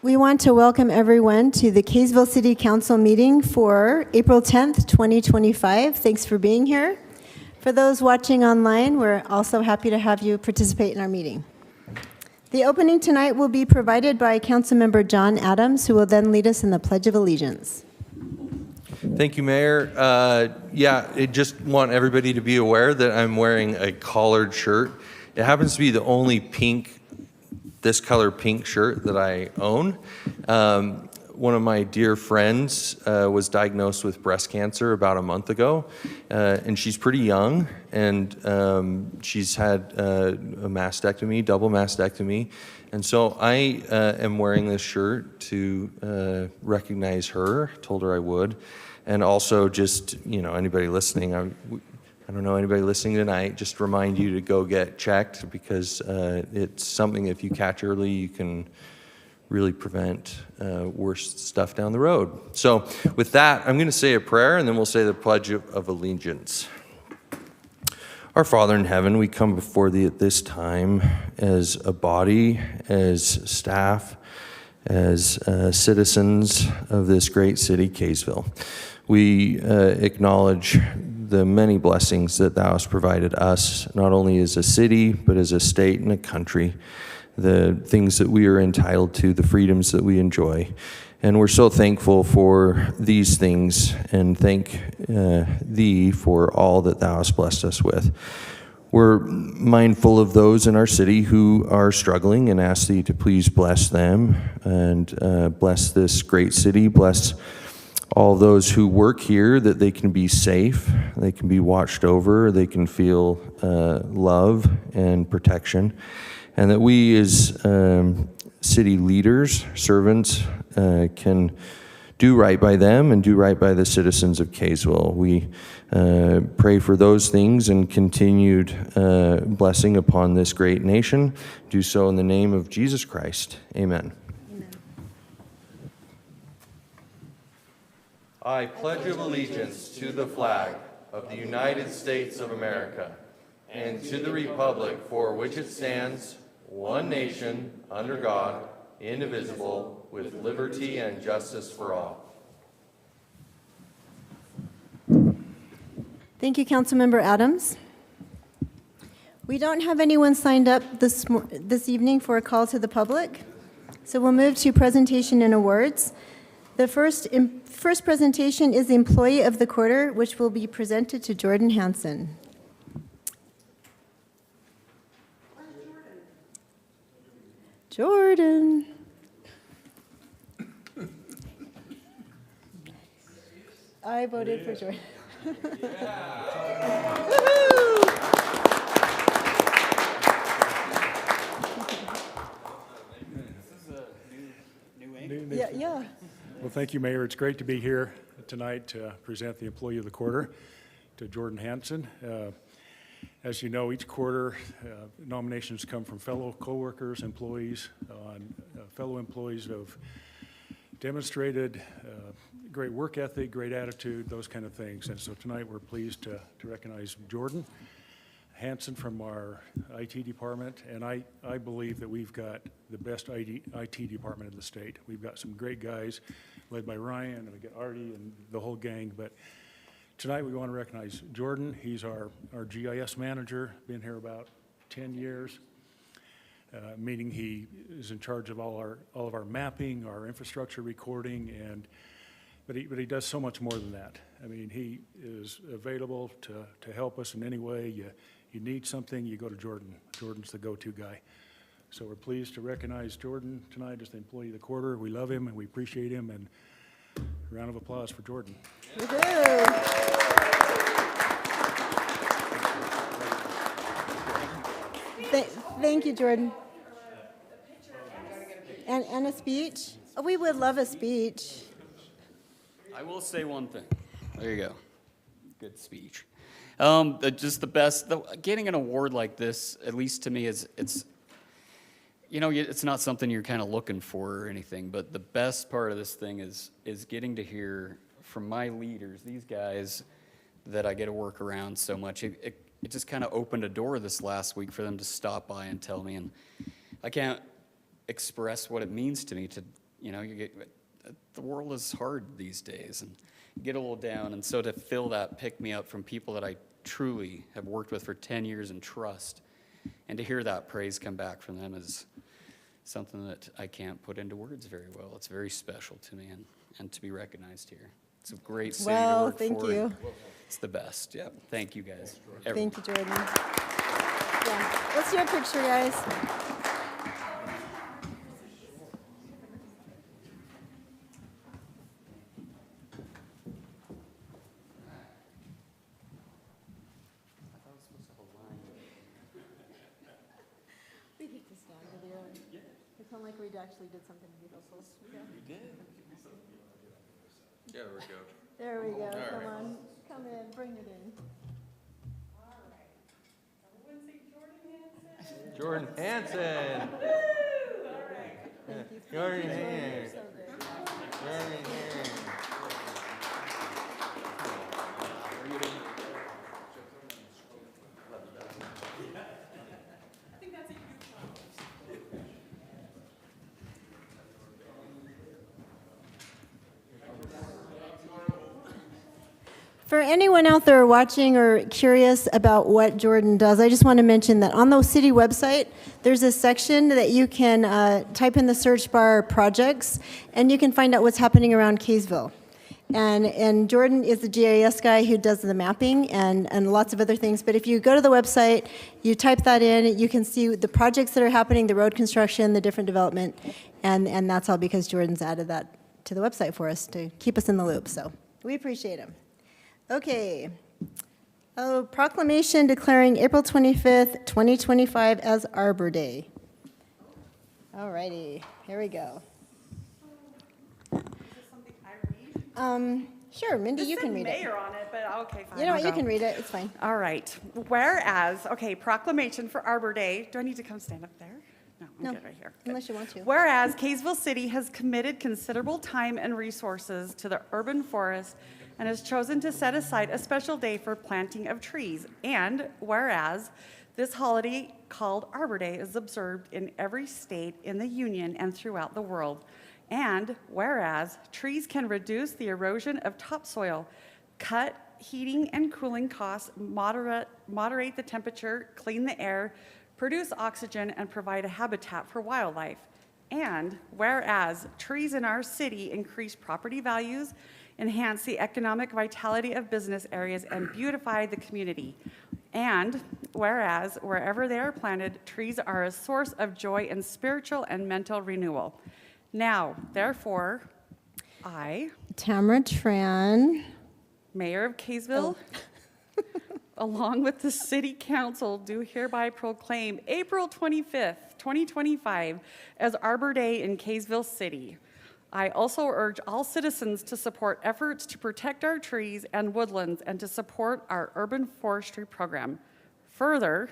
We want to welcome everyone to the Kaysville City Council meeting for April 10th, 2025. Thanks for being here. For those watching online, we're also happy to have you participate in our meeting. The opening tonight will be provided by Councilmember John Adams, who will then lead us in the Pledge of Allegiance. Thank you, Mayor. I just want everybody to be aware that I'm wearing a collared shirt. It happens to be the only this color pink shirt that I own. One of my dear friends was diagnosed with breast cancer about a month ago, and she's pretty young, and she's had a mastectomy, double mastectomy, and so I am wearing this shirt to recognize her. Told her I would, and also just, anybody listening, I don't know anybody listening tonight, just remind you to go get checked, because it's something, if you catch early, you can really prevent worse stuff down the road. So with that, I'm going to say a prayer, and then we'll say the Pledge of Allegiance. Our Father in heaven, we come before thee at this time as a body, as staff, as citizens of this great city, Kaysville. We acknowledge the many blessings that thou hast provided us, not only as a city, but as a state and a country, the things that we are entitled to, the freedoms that we enjoy. And we're so thankful for these things, and thank thee for all that thou hast blessed us with. We're mindful of those in our city who are struggling, and ask thee to please bless them, and bless this great city, bless all those who work here, that they can be safe, they can be watched over, they can feel love and protection, and that we as city leaders, servants, can do right by them and do right by the citizens of Kaysville. We pray for those things and continued blessing upon this great nation. Do so in the name of Jesus Christ. Amen. I pledge allegiance to the flag of the United States of America and to the republic for which it stands, one nation, under God, indivisible, with liberty and justice for all. Thank you, Councilmember Adams. We don't have anyone signed up this evening for a call to the public, so we'll move to presentation and awards. The first presentation is the Employee of the Quarter, which will be presented to Jordan Hansen. Jordan. I voted for Jordan. Yeah. Well, thank you, Mayor. It's great to be here tonight to present the Employee of the Quarter to Jordan Hansen. As you know, each quarter nominations come from fellow coworkers, employees, fellow employees that have demonstrated great work ethic, great attitude, those kind of things. And so tonight we're pleased to recognize Jordan Hansen from our IT department, and I believe that we've got the best IT department in the state. We've got some great guys led by Ryan, and we got Artie and the whole gang, but tonight we want to recognize Jordan. He's our GIS manager, been here about 10 years, meaning he is in charge of all of our mapping, our infrastructure recording, but he does so much more than that. I mean, he is available to help us in any way. You need something, you go to Jordan. Jordan's the go-to guy. So we're pleased to recognize Jordan tonight as the Employee of the Quarter. We love him and we appreciate him, and a round of applause for Jordan. Thank you, Jordan. And a speech? Oh, we would love a speech. I will say one thing. There you go. Good speech. Just the best. Getting an award like this, at least to me, it's not something you're kind of looking for or anything. But the best part of this thing is getting to hear from my leaders, these guys that I get to work around so much. It just kind of opened a door this last week for them to stop by and tell me, and I can't express what it means to me to You know, the world is hard these days, and you get a little down. And so to feel that pick me up from people that I truly have worked with for 10 years and trust, and to hear that praise come back from them is something that I can't put into words very well. It's very special to me, and to be recognized here. It's a great city to Well, work thank for. you. and It's the best. Yeah. Thank you guys. Everyone. Thank you, Jordan. Yeah. Let's do a picture, guys. We get to stand with you. It sounded like we actually did something beautiful. Yeah, there we go. There we go. All Come right. on. Come in. Bring it in. Jordan Hanson. Thank you. Jordan Jordan, you're Hanson. so great. Jordan Hanson. For anyone out there watching or curious about what Jordan does, I just want to mention that on the city website, there's a section that you can type in the search bar projects, and you can find out what's happening around Kaysville. And Jordan is the GIS guy who does the mapping and lots of other things. But if you go to the website, you type that in, you can see the projects that are happening, the road construction, the different development, and that's all because Jordan's added that to the website for us to keep us in the loop. So we appreciate him. Okay. Oh, proclamation declaring April 25th, 2025 as Arbor Day. All righty, here we go. Is this something I read? Sure, Mindy, This you can said read it. mayor on it, but okay, fine. You know I'll what, you go. can read it, it's fine. All right. Whereas, okay, proclamation for Arbor Day. Do I need to come stand up there? No, I'm No, good right here. Good. unless you want to. Whereas Kaysville City has committed considerable time and resources to the urban forest and has chosen to set aside a special day for planting of trees. And whereas this holiday called Arbor Day is observed in every state in the Union and throughout the world. And whereas trees can reduce the erosion of topsoil, cut heating and cooling costs, moderate the temperature, clean the air, produce oxygen, and provide a habitat for wildlife. And whereas trees in our city increase property values, enhance the economic vitality of business areas, and beautify the community. And whereas wherever they are planted, trees are a source of joy and spiritual and mental renewal. Now, therefore, I, Tamara Tran. Mayor of Kaysville, along with the City Council, do hereby proclaim April 25th, 2025 as Arbor Day in Kaysville City. I also urge all citizens to support efforts to protect our trees and woodlands and to support our urban forestry program. Further,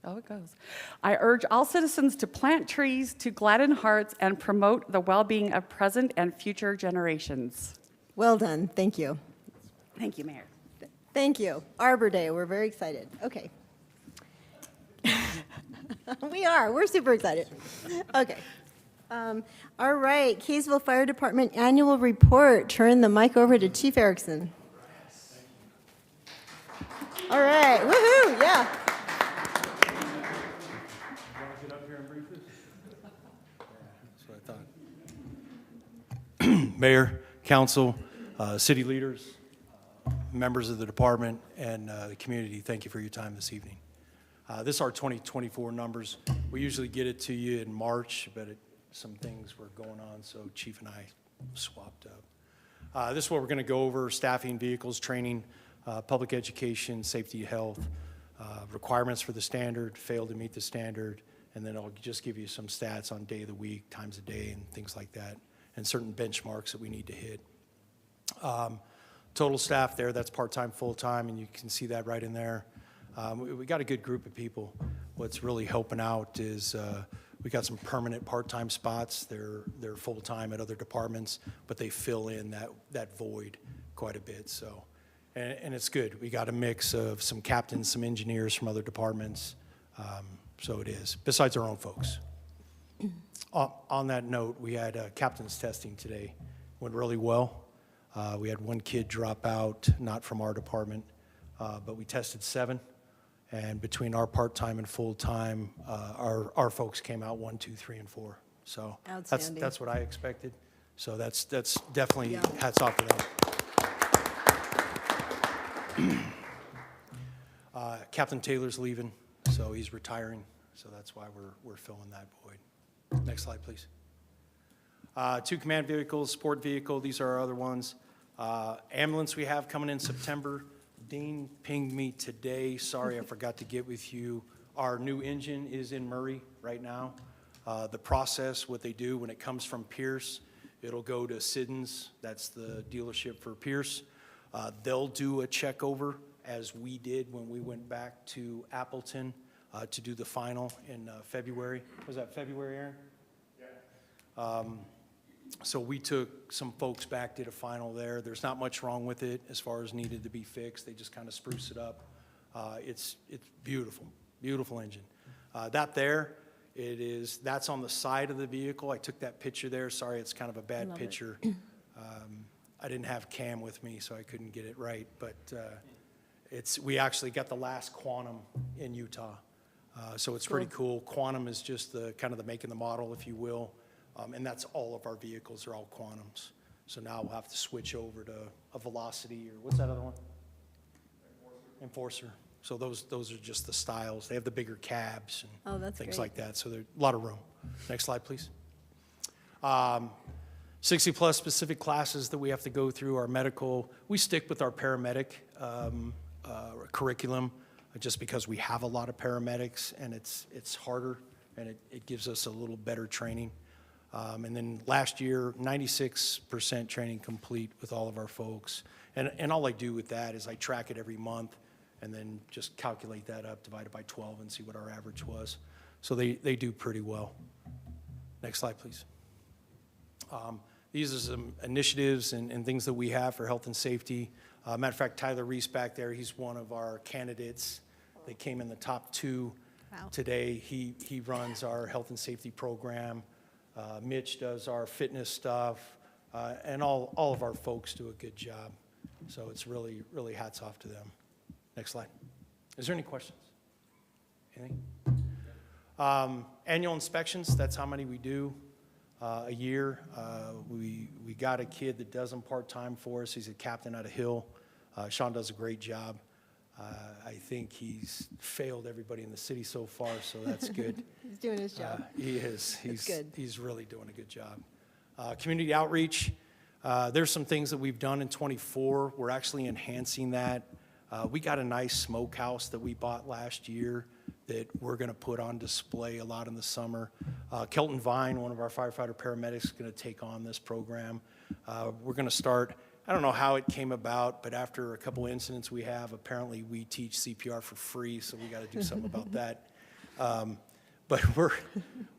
oh, it goes. I urge all citizens to plant trees to gladden hearts and promote the well-being of present and future generations. Well done, thank you. Thank you, Mayor. Thank you. Arbor Day, we're very excited. Okay. We're super excited. Okay. All right, Kaysville Fire Department Annual Report. Turn the mic over to Chief Erickson. All right, woohoo, yeah. Get up here and brief this? That's what I thought. Mayor, council, city leaders, members of the department, and the community, thank you for your time this evening. This is our 2024 numbers. We usually get it to you in March, but some things were going on, so Chief and I swapped up. This is what we're going to go over: staffing, vehicles, training, public education, safety, health, requirements for the standard, failed to meet the standard, and then I'll just give you some stats on day of the week, times a day, and things like that, and certain benchmarks that we need to hit. Total staff there, that's part-time, full-time, and you can see that right in there. We got a good group of people. What's really helping out is we got some permanent part-time spots. They're full-time at other departments, but they fill in that void quite a bit. So, and it's good. We got a mix of some captains, some engineers from other departments. So it is, besides our own folks. On that note, we had captain's testing today. Went really well. We had one kid drop out, not from our department, but we tested 7. And between our part-time and full-time, our folks came out 1, 2, 3, and 4. So Outstanding. that's what I expected. So that's definitely Yeah. hats off to them. Captain Taylor's leaving, so he's retiring. So that's why we're filling that void. Next slide, please. 2 command vehicles, support vehicle, these are our other ones. Ambulance we have coming in September. Dean pinged me today, sorry I forgot to get with you. Our new engine is in Murray right now. The process, what they do when it comes from Pierce, it'll go to Siddons, that's the dealership for Pierce. They'll do a check over as we did when we went back to Appleton to do the final in February. Was that February, Aaron? Yeah. So we took some folks back, did a final there. There's not much wrong with it as far as needed to be fixed. They just kind of spruce it up. It's beautiful, beautiful engine. That's on the side of the vehicle. I took that picture there. Sorry, it's kind of a bad picture. I didn't have Cam with me, so I couldn't get it right. But we actually got the last Quantum in Utah. So it's pretty cool. Quantum is just the kind of the make and the model, if you will. And that's all of our vehicles are all Quantums. So now we'll have to switch over to a Velocity, or what's that other one? Enforcer. So those are just the styles. They have the bigger cabs and that's things great. like that. So there's a lot of room. Next slide, please. 60-plus specific classes that we have to go through. Our medical, we stick with our paramedic curriculum just because we have a lot of paramedics, and it's harder, and it gives us a little better training. And then last year, 96% training complete with all of our folks. And all I do with that is I track it every month and then just calculate that up, divide it by 12, and see what our average was. So they do pretty well. Next slide, please. These are some initiatives and things that we have for health and safety. Matter of fact, Tyler Reese back there, he's one of our candidates. They came in the top 2 today. He runs our health and safety program. Mitch does our fitness stuff, and all of our folks do a good job. So it's really, really hats off to them. Next slide. Is there any questions? Anything? Annual inspections, that's how many we do a year. We got a kid that does them part-time for us. He's a captain out of Hill. Sean does a great job. I think he's failed everybody in the city so far, so that's good. He's doing his job. He is. good. He's really doing a good job. Community outreach. There's some things that we've done in '24. We're actually enhancing that. We got a nice smokehouse that we bought last year that we're going to put on display a lot in the summer. Kelton Vine, one of our firefighter paramedics, is going to take on this program. We're going to start. I don't know how it came about, but after a couple incidents we have, apparently we teach CPR for free, so we got to do something about that. But we're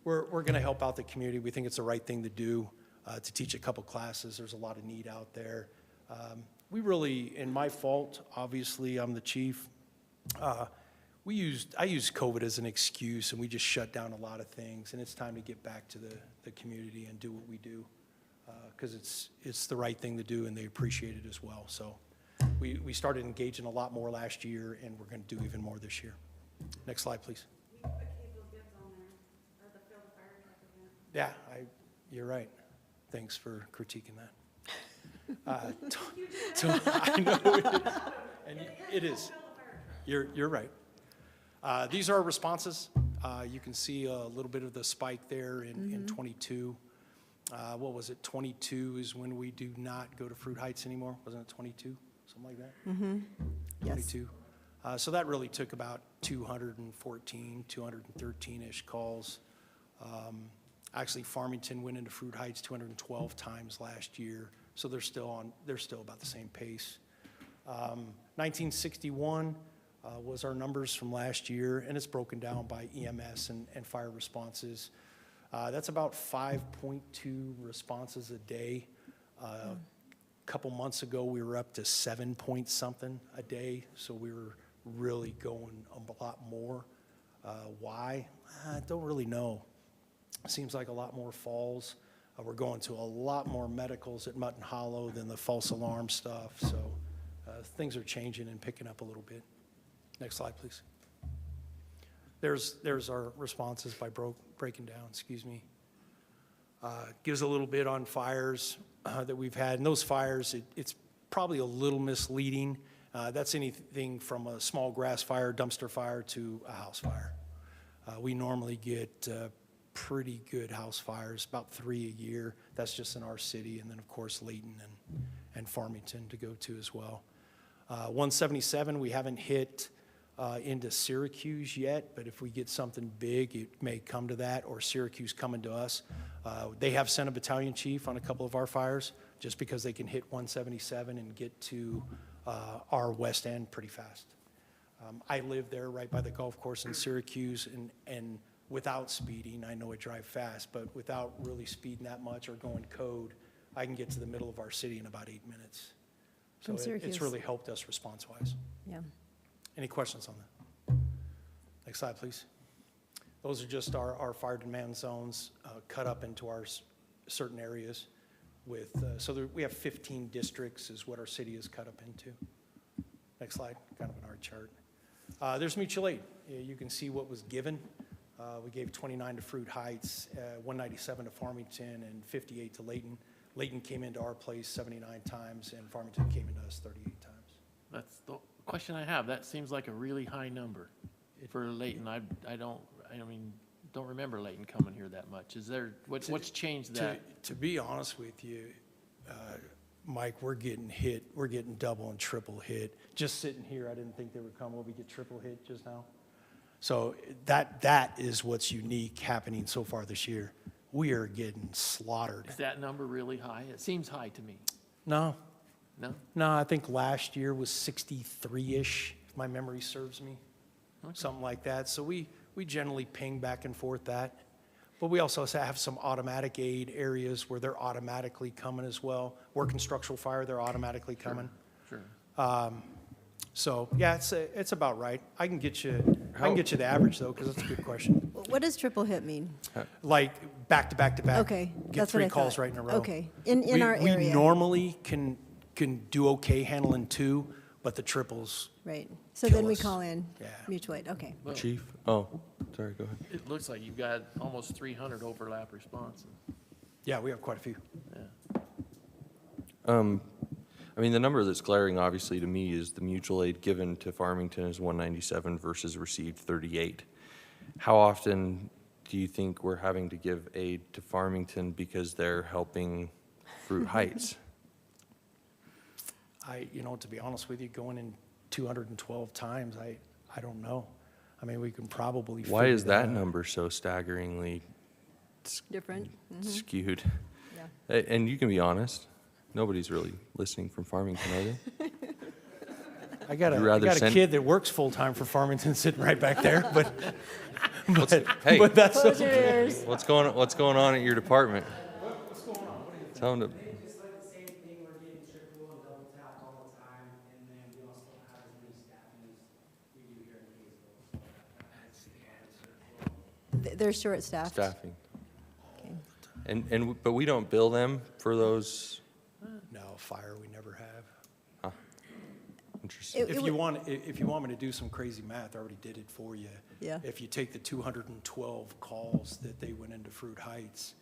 going to help out the community. We think it's the right thing to do to teach a couple classes. There's a lot of need out there. We really, and my fault, obviously, I'm the chief. I used COVID as an excuse, and we just shut down a lot of things. And it's time to get back to the community and do what we do, because it's the right thing to do, and they appreciate it as well. So we started engaging a lot more last year, and we're going to do even more this year. Next slide, please. Yeah, you're right. Thanks for critiquing that. I know it is. And it is. You're right. These are our responses. You can see a little bit of the spike there in 22. What was it? 22 is when we do not go to Fruit Heights anymore. Wasn't it 22? Something like that? Mm-hmm. 22. So that really took about 214, 213-ish calls. Actually, Farmington went into Fruit Heights 212 times last year. So they're still about the same pace. 1961 was our numbers from last year, and it's broken down by EMS and fire responses. That's about 5.2 responses a day. A couple months ago, we were up to 7 point something a day, so we were really going a lot more. Why? I don't really know. Seems like a lot more falls. We're going to a lot more medicals at Mutton Hollow than the false alarm stuff. So things are changing and picking up a little bit. Next slide, please. There's our responses by breaking down, excuse me. Gives a little bit on fires that we've had. And those fires, it's probably a little misleading. That's anything from a small grass fire, dumpster fire, to a house fire. We normally get pretty good house fires, about 3 a year. That's just in our city. And then, of course, Layton and Farmington to go to as well. 177, we haven't hit into Syracuse yet, but if we get something big, it may come to that, or Syracuse coming to us. They have sent a battalion chief on a couple of our fires just because they can hit 177 and get to our west end pretty fast. I live there right by the golf course in Syracuse, and without speeding, I know I drive fast, but without really speeding that much or going code, I can get to the middle of our city in about 8 minutes. So From Syracuse. it's really helped us response-wise. Yeah. Any questions on that? Next slide, please. Those are just our fire demand zones cut up into our certain areas with, we have 15 districts is what our city is cut up into. Next slide, kind of an art chart. There's mutual aid. You can see what was given. We gave 29 to Fruit Heights, 197 to Farmington, and 58 to Layton. Layton came into our place 79 times, and Farmington came into us 38 times. That's the question I have. That seems like a really high number for Layton. I don't remember Layton coming here that much. Is there, what's changed that? To be honest with you, Mike, we're getting hit. We're getting double and triple hit. Just sitting here, I didn't think they would come. Will we get triple hit just now? So that is what's unique happening so far this year. We are getting slaughtered. Is that number really high? It seems high to me. No, No? I think last year was 63-ish, if my memory serves me, something like that. So we generally ping back and forth that. But we also have some automatic aid areas where they're automatically coming as well. Working structural fire, they're automatically coming. Sure. So yeah, it's about right. I can get you the average though, because that's a good question. What does triple hit mean? Like back to back to back. Okay, Get that's what three I calls thought. right in a row. Okay, in our area. We normally can do okay handling 2, but the triples. Right, so kill then we us. call in Yeah. mutual aid, okay. Well, Chief? Oh, sorry, go ahead. it looks like you've got almost 300 overlap responses. Yeah, we have quite a few. Yeah. I mean, the number that's glaring, obviously, to me is the mutual aid given to Farmington is 197 versus received 38. How often do you think we're having to give aid to Farmington because they're helping Fruit Heights? To be honest with you, going in 212 times, I don't know. I mean, we can probably. Why figure is that out. number so staggeringly Different? skewed? Yeah. And you can be honest, nobody's really listening from Farmington, are they? I got You'd rather a send- kid that works full-time for Farmington sitting right back there, but Hey, but that's. Close your ears. what's going on at your department? Tell them to. Just like the same thing, we're getting triple and double tapped all the time, and then we also don't have as many staffing as we do here in Kaysville. They're short-staffed. Staffing. Okay. But we don't bill them for those. No, fire we never have. Interesting. It If would- you want me to do some crazy math, I already did it for you. Yeah. If you take the 212 calls that they went into Fruit Heights,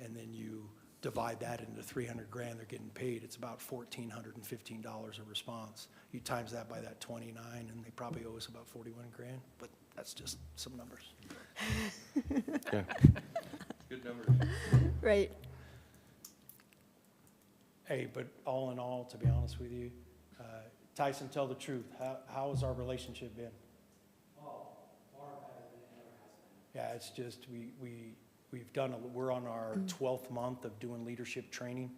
and then you divide that into 300 grand they're getting paid, it's about $1,415 a response. You times that by that 29, and they probably owe us about 41 grand. But that's just some numbers. Yeah. Good numbers. Right. Hey, but all in all, to be honest with you, Tyson, tell the truth. How has our relationship been? Yeah, it's just we're on our 12th month of doing leadership training.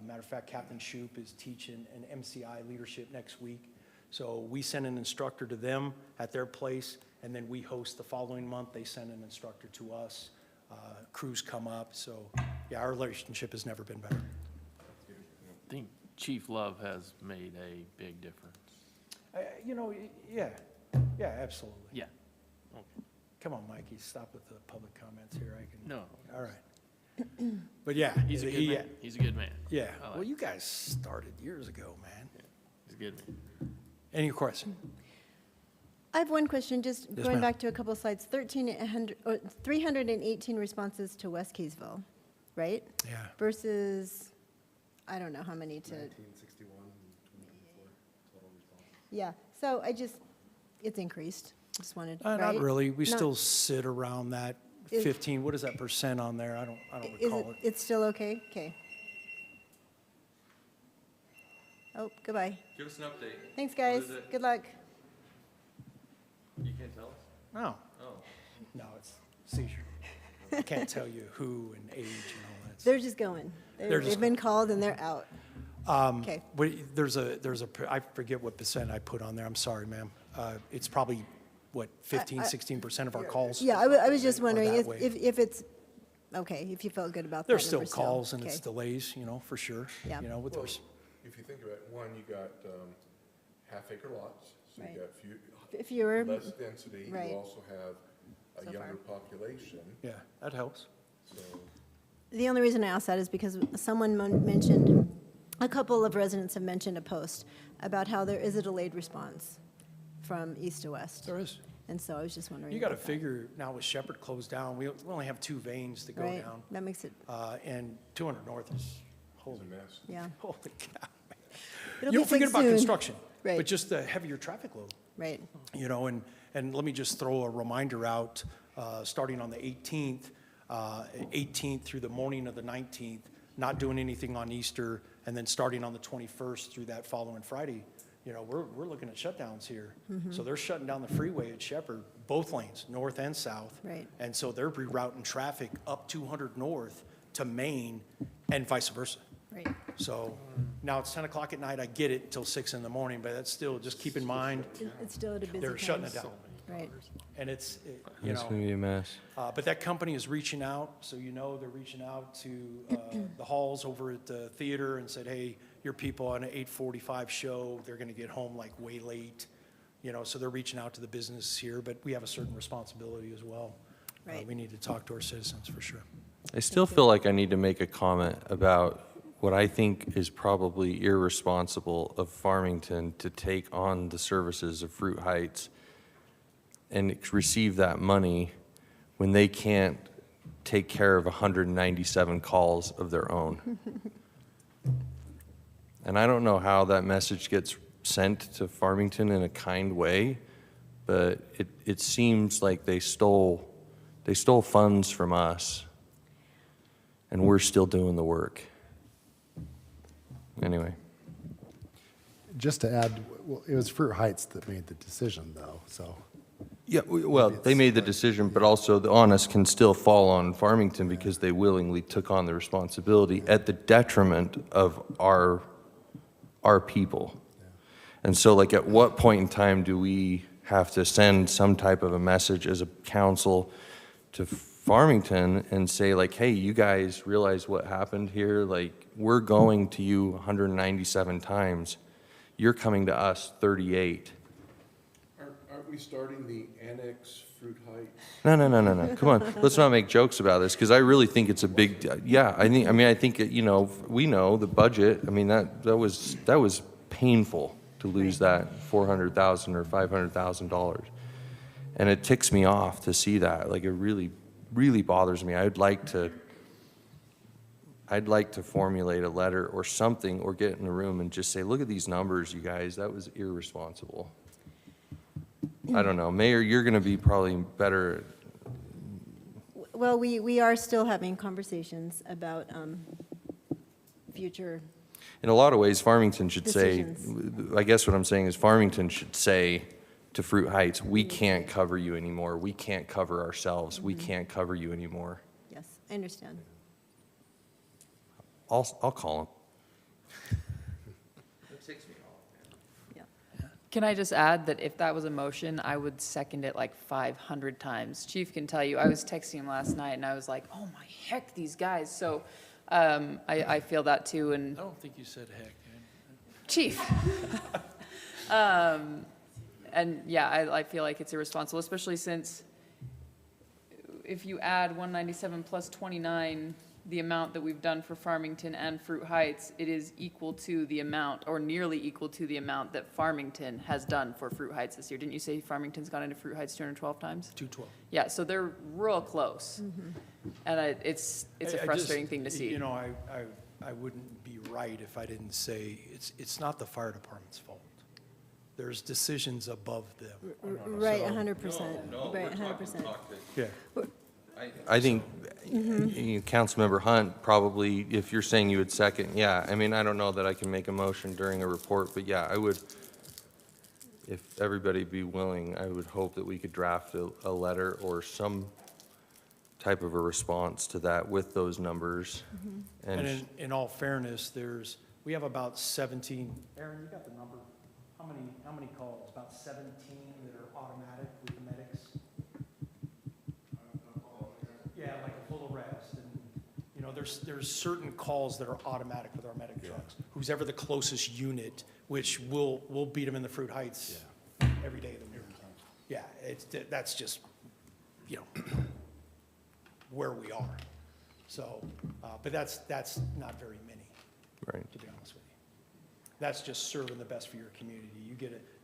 Matter of fact, Captain Shoup is teaching an MCI leadership next week. So we send an instructor to them at their place, and then we host the following month. They send an instructor to us. Crews come up. So yeah, our relationship has never been better. I think Chief Love has made a big difference. Yeah, absolutely. Yeah. Come on, Mikey, stop with the public comments here. I can. No, All right. But yeah. he's a good man. He's a good man. Yeah. I like Well, it. you guys started years ago, man. He's a good man. Any question? I have one question, just Yes, going ma'am. back to a couple of slides. 318 responses to West Kaysville, right? Yeah. Versus, I don't know how many to. 1961 and 2024 total responses. Yeah, so it's increased. Just wanted, Not right? really. We Not- still sit around that Is- 15, what is that percent on there? I don't Is recall it, it. it's still okay? Okay. Oh, goodbye. Give us an update. Thanks, guys. is it? Good luck. You can't tell us? No, Oh. no, it's seizure. I can't tell you who and age and all that. They're just going. They're just They've been called and they're out. Okay. But there's a, I forget what percent I put on there. I'm sorry, ma'am. It's probably, what, 15, 16% of our calls? Yeah, I was just are wondering that if, way. if it's, okay, if you felt good about that There's still number calls and it's Okay. delays, for sure. Yeah. With Well, our, if you think about it, one, you got half-acre lots, so Right. you got Fewer, less density. right. You also have a So younger population, yeah, that helps. so. the only reason I asked that is because someone mentioned, a couple of residents have mentioned a post about how there is a delayed response from east to west. There is. And so I was just wondering. You got to about that. figure, now with Shepherd closed down, we only have 2 veins to go Right, down. that makes it, And 200 North is, holy, It's a mess. yeah. holy cow. It'll You be don't forget fixed about soon. construction, Right. but just the heavier traffic load. Right, And let me just throw a reminder out, starting on the 18th, 18th through the morning of the 19th, not doing anything on Easter, and then starting on the 21st through that following Friday, we're looking at shutdowns here. Mm-hmm. So they're shutting down the freeway at Shepherd, both lanes, north and south. Right. And so they're rerouting traffic up 200 north to Maine and vice versa. right. So now it's 10 o'clock at night, I get it until 6 in the morning, but that's still, just keep in mind, It's still at a busy time. they're shutting it down. Right, And It's going to be a mess. but that company is reaching out, so they're reaching out to the halls over at the theater and said, hey, your people on an 8:45 show, they're going to get home like way late. So they're reaching out to the business here, but we have a certain responsibility as well. Right. We need to talk to our citizens for sure. I still feel like I need to make a comment about what I think is probably irresponsible of Farmington to take on the services of Fruit Heights and receive that money when they can't take care of 197 calls of their own. And I don't know how that message gets sent to Farmington in a kind way, but it seems like they stole funds from us, and we're still doing the work. Anyway. Just to add, well, it was Fruit Heights that made the decision, though, so. Yeah, well, they made the decision, but also the onus can still fall on Farmington because they willingly took on the responsibility at the detriment of our people. And so, like, at what point in time do we have to send some type of a message as a council to Farmington and say, like, hey, you guys realize what happened here? Like, we're going to you 197 times. You're coming to us 38. Aren't we starting the annex Fruit Heights? No. Come on, let's not make jokes about this, because I really think it's a big, yeah, I think, we know the budget. I mean, that was painful to lose that $400,000 or $500,000. And it ticks me off to see that. Like, it really, really bothers me. I'd like to formulate a letter or something, or get in a room and just say, look at these numbers, you guys, that was irresponsible. I don't know, Mayor, you're gonna be probably better. well, we are still having conversations about future, In a lot of ways, Farmington should say, Decisions. I guess what I'm saying is Farmington should say to Fruit Heights, we can't cover you anymore, we can't cover ourselves, we can't cover you anymore. yes, I understand. I'll call him. Yeah. Can I just add that if that was a motion, I would second it like 500 times. Chief can tell you, I was texting him last night and I was like, oh my heck, these guys. So I feel that too. I And don't think you said heck. Chief. And yeah, I feel like it's irresponsible, especially since if you add 197 plus 29, the amount that we've done for Farmington and Fruit Heights, it is equal to the amount, or nearly equal to the amount that Farmington has done for Fruit Heights this year. Didn't you say Farmington's gone into Fruit Heights 212 times? 212. Yeah, so they're real close. And it's a I just- frustrating thing to see. You know, I wouldn't be right if I didn't say, it's not the fire department's fault. There's decisions above them. Right, So- 100%. Right, 100%. Yeah. I think Councilmember Hunt probably, if you're saying you would second, yeah, I mean, I don't know that I can make a motion during a report, but yeah, I would, if everybody be willing, I would hope that we could draft a letter or some type of a response to that with those numbers. And in all fairness, we have about 17, Aaron, you got the number? How many calls? About 17 that are automatic with the medics? Yeah, like a full arrest. And, you know, there's certain calls that are automatic with our medic trucks. Who's ever the closest unit, which we'll beat them in the Fruit Heights every day of the week. Yeah, that's just, you know, where we are. So, but that's not very many, Right. to be honest with you. That's just serving the best for your community.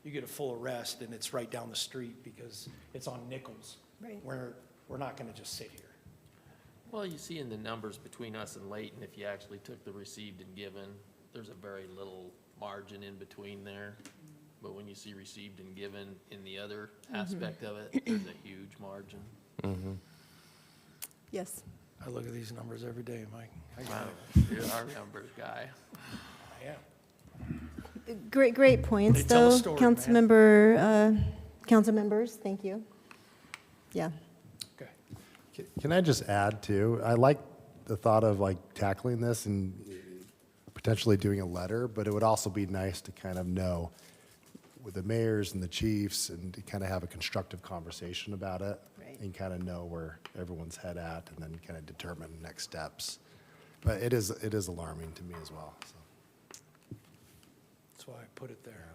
You get a full arrest and it's right down the street because it's on Nichols. Right. We're not gonna just sit here. Well, you see in the numbers between us and Layton, if you actually took the received and given, there's a very little margin in between there. But when you see received and given in the other aspect of it, there's a huge margin. Yes. I look at these numbers every day, Mike. Wow, you're our numbers guy. I am. Great points, They tell a though. story, Council members, thank you. Yeah. Okay. Can I just add too? I like the thought of like tackling this and potentially doing a letter, but it would also be nice to kind of know with the mayors and the chiefs and to kind of have a constructive conversation about it. Right. And kind of know where everyone's head at and then kind of determine next steps. But it is alarming to me as well, so. That's why I put it there.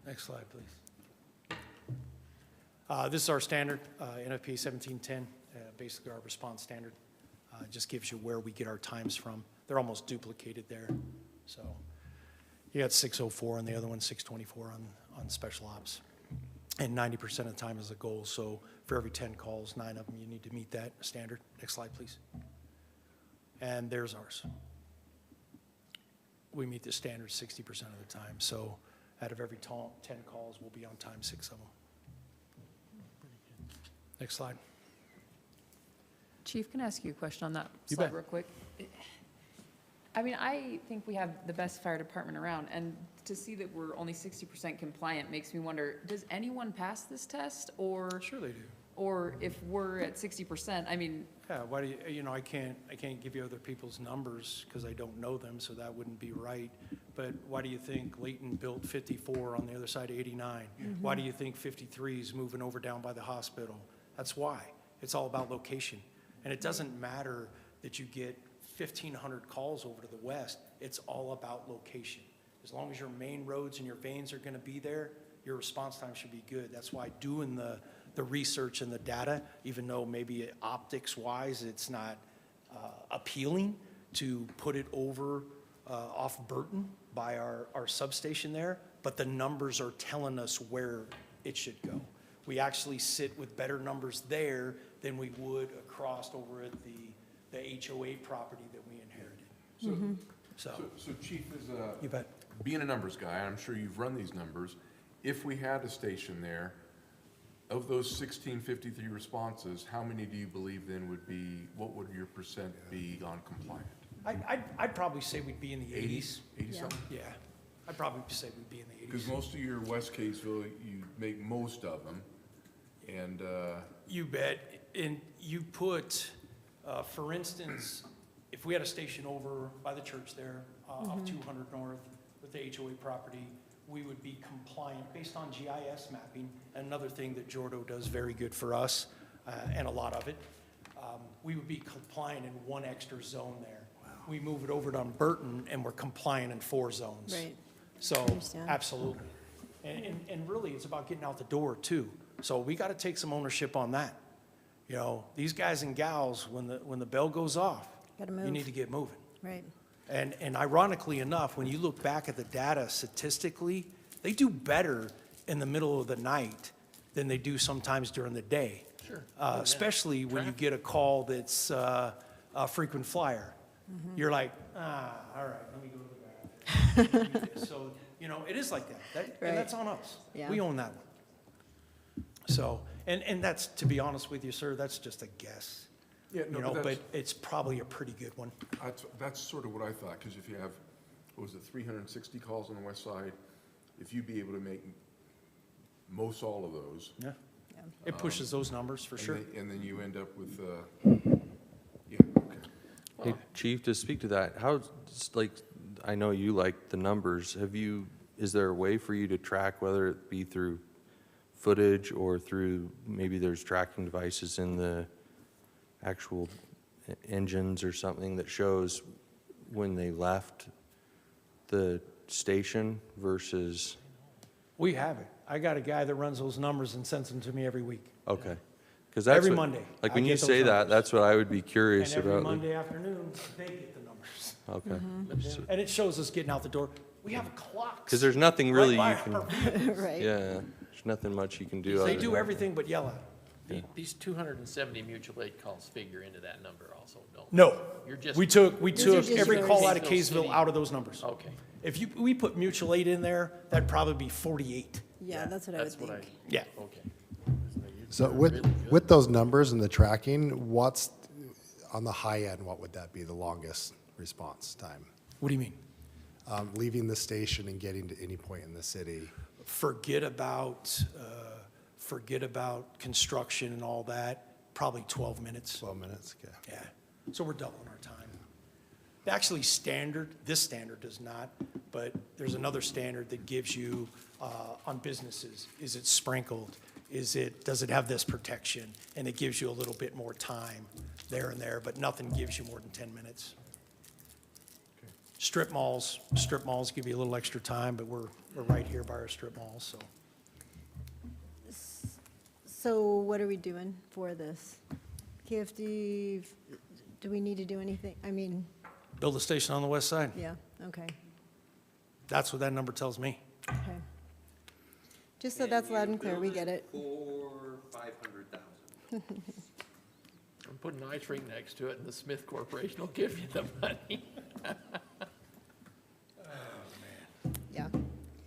Next slide, please. This is our standard, NFPA 1710, basically our response standard. Just gives you where we get our times from. They're almost duplicated there. So you got 604 and the other one 624 on special ops. And 90% of the time is a goal. So for every 10 calls, 9 of them, you need to meet that standard. Next slide, please. And there's ours. We meet the standard 60% of the time. So out of every 10 calls, we'll be on time 6 of them. Next slide. Chief, can I ask you a question on that You slide bet. real quick? I mean, I think we have the best fire department around, and to see that we're only 60% compliant makes me wonder, does anyone pass this test, or? Sure they do. Or if we're at 60%, I mean, Yeah, why do you know, I can't give you other people's numbers because I don't know them, so that wouldn't be right. But why do you think Layton built 54 on the other side of 89? Why do you think 53 is moving over down by the hospital? That's why. It's all about location. And it doesn't matter that you get 1,500 calls over to the west. It's all about location. As long as your main roads and your veins are going to be there, your response time should be good. That's why doing the research and the data, even though maybe optics-wise it's not appealing to put it over off Burton by our substation there, but the numbers are telling us where it should go. We actually sit with better numbers there than we would across over at the HOA property that we inherited. So Chief, you bet. being a numbers guy, I'm sure you've run these numbers. If we had a station there, of those 1653 responses, how many do you believe then would be, what would your percent be on compliant? I'd probably say we'd be in the 80s. 80 something? Yeah, I'd probably say we'd be in the 80s. Because most of your West Kaysville, you make most of them, and, You bet. And you put, for instance, if we had a station over by the church there, off 200 North with the HOA property, we would be compliant based on GIS mapping. Another thing that Jordo does very good for us, and a lot of it, we would be compliant in one extra zone there. We move it over to Burton and we're compliant in 4 zones. Right. So, Understand. absolutely. And really, it's about getting out the door too. So we got to take some ownership on that. You know, these guys and gals, when the bell goes off, Gotta you move. need to get moving. Right. And ironically enough, when you look back at the data statistically, they do better in the middle of the night than they do sometimes during the day. Sure. Especially when you get a call that's a frequent flyer. You're like, all right, let me go to the bathroom. So, you know, it is like that. Right. And that's on us. Yeah. We own that one. So, and that's, to be honest with you, sir, that's just a guess. Yeah, no, You know, but but that's, it's probably a pretty good one. that's sort of what I thought, because if you have, what was it, 360 calls on the west side, if you'd be able to make most all of those. Yeah. It pushes those numbers for sure. And then you end up with, yeah, okay. Hey, Chief, to speak to that, how, like, I know you like the numbers. Is there a way for you to track, whether it be through footage or through, maybe there's tracking devices in the actual engines or something that shows when they left the station versus, We have it. I got a guy that runs those numbers and sends them to me every week. okay. 'Cause that's Every what- Monday, Like, I when you get those say that, numbers. that's what I would be curious And every about. like- Monday afternoon, they get the numbers. Okay. So- And it shows us getting out the door. We have clocks. Because there's nothing really right you by can, our vehicles. Right. yeah, there's nothing much you can do. They other do than- everything but yell at them. These 270 mutual aid calls figure into that number also, don't? No. You're just- We took These are just every yours. call out of Kaysville Kaysville City. out of those numbers. Okay. If we put mutual aid in there, that'd probably be 48. Yeah, that's what I would That's what I, think. Yeah. okay. So with those numbers and the tracking, what's, on the high end, what would that be, the longest response time? What do you mean? Leaving the station and getting to any point in the city? Forget about construction and all that, probably 12 minutes. 12 minutes, okay. Yeah, so we're doubling our time. Actually, this standard does not, but there's another standard that gives you on businesses. Is it sprinkled? Does it have this protection? And it gives you a little bit more time there and there, but nothing gives you more than 10 minutes. Strip malls give you a little extra time, but we're right here by our strip malls, so. So what are we doing for this? KFD, do we need to do anything? I mean, Build a station on the west side. yeah, okay, That's what that number tells me. okay. Just so that's loud and clear, we get it. For 500,000. I'm putting an ice rink next to it, and the Smith Corporation will give you the money. Yeah.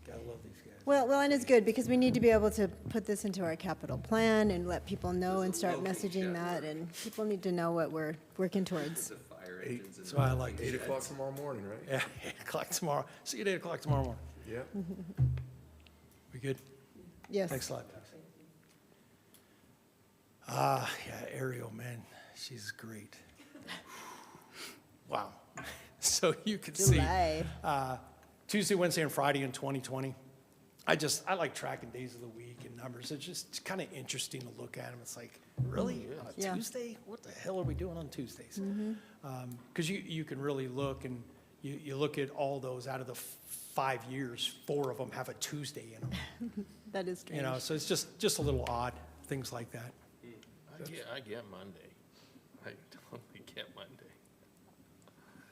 Gotta love these guys. Well, and it's good because we need to be able to put this into our capital plan and let people know and start messaging that, and people need to know what we're working towards. That's why I like 8 it. o'clock tomorrow morning, right? Yeah, 8 o'clock tomorrow. See you at 8 o'clock tomorrow morning. Yeah. We good? Yes. Next slide, please. Yeah, Ariel, man, she's great. Wow. So you can see, July. Tuesday, Wednesday, and Friday in 2020. I like tracking days of the week and numbers. It's just kind of interesting to look at them. It's like, really? On a Yeah. Tuesday? What the hell are we doing on Tuesdays? Because you can really look, and you look at all those out of the 5 years, 4 of them have a Tuesday in them. That is strange. You know, so it's just a little odd, things like that. I get Monday. I totally get Monday.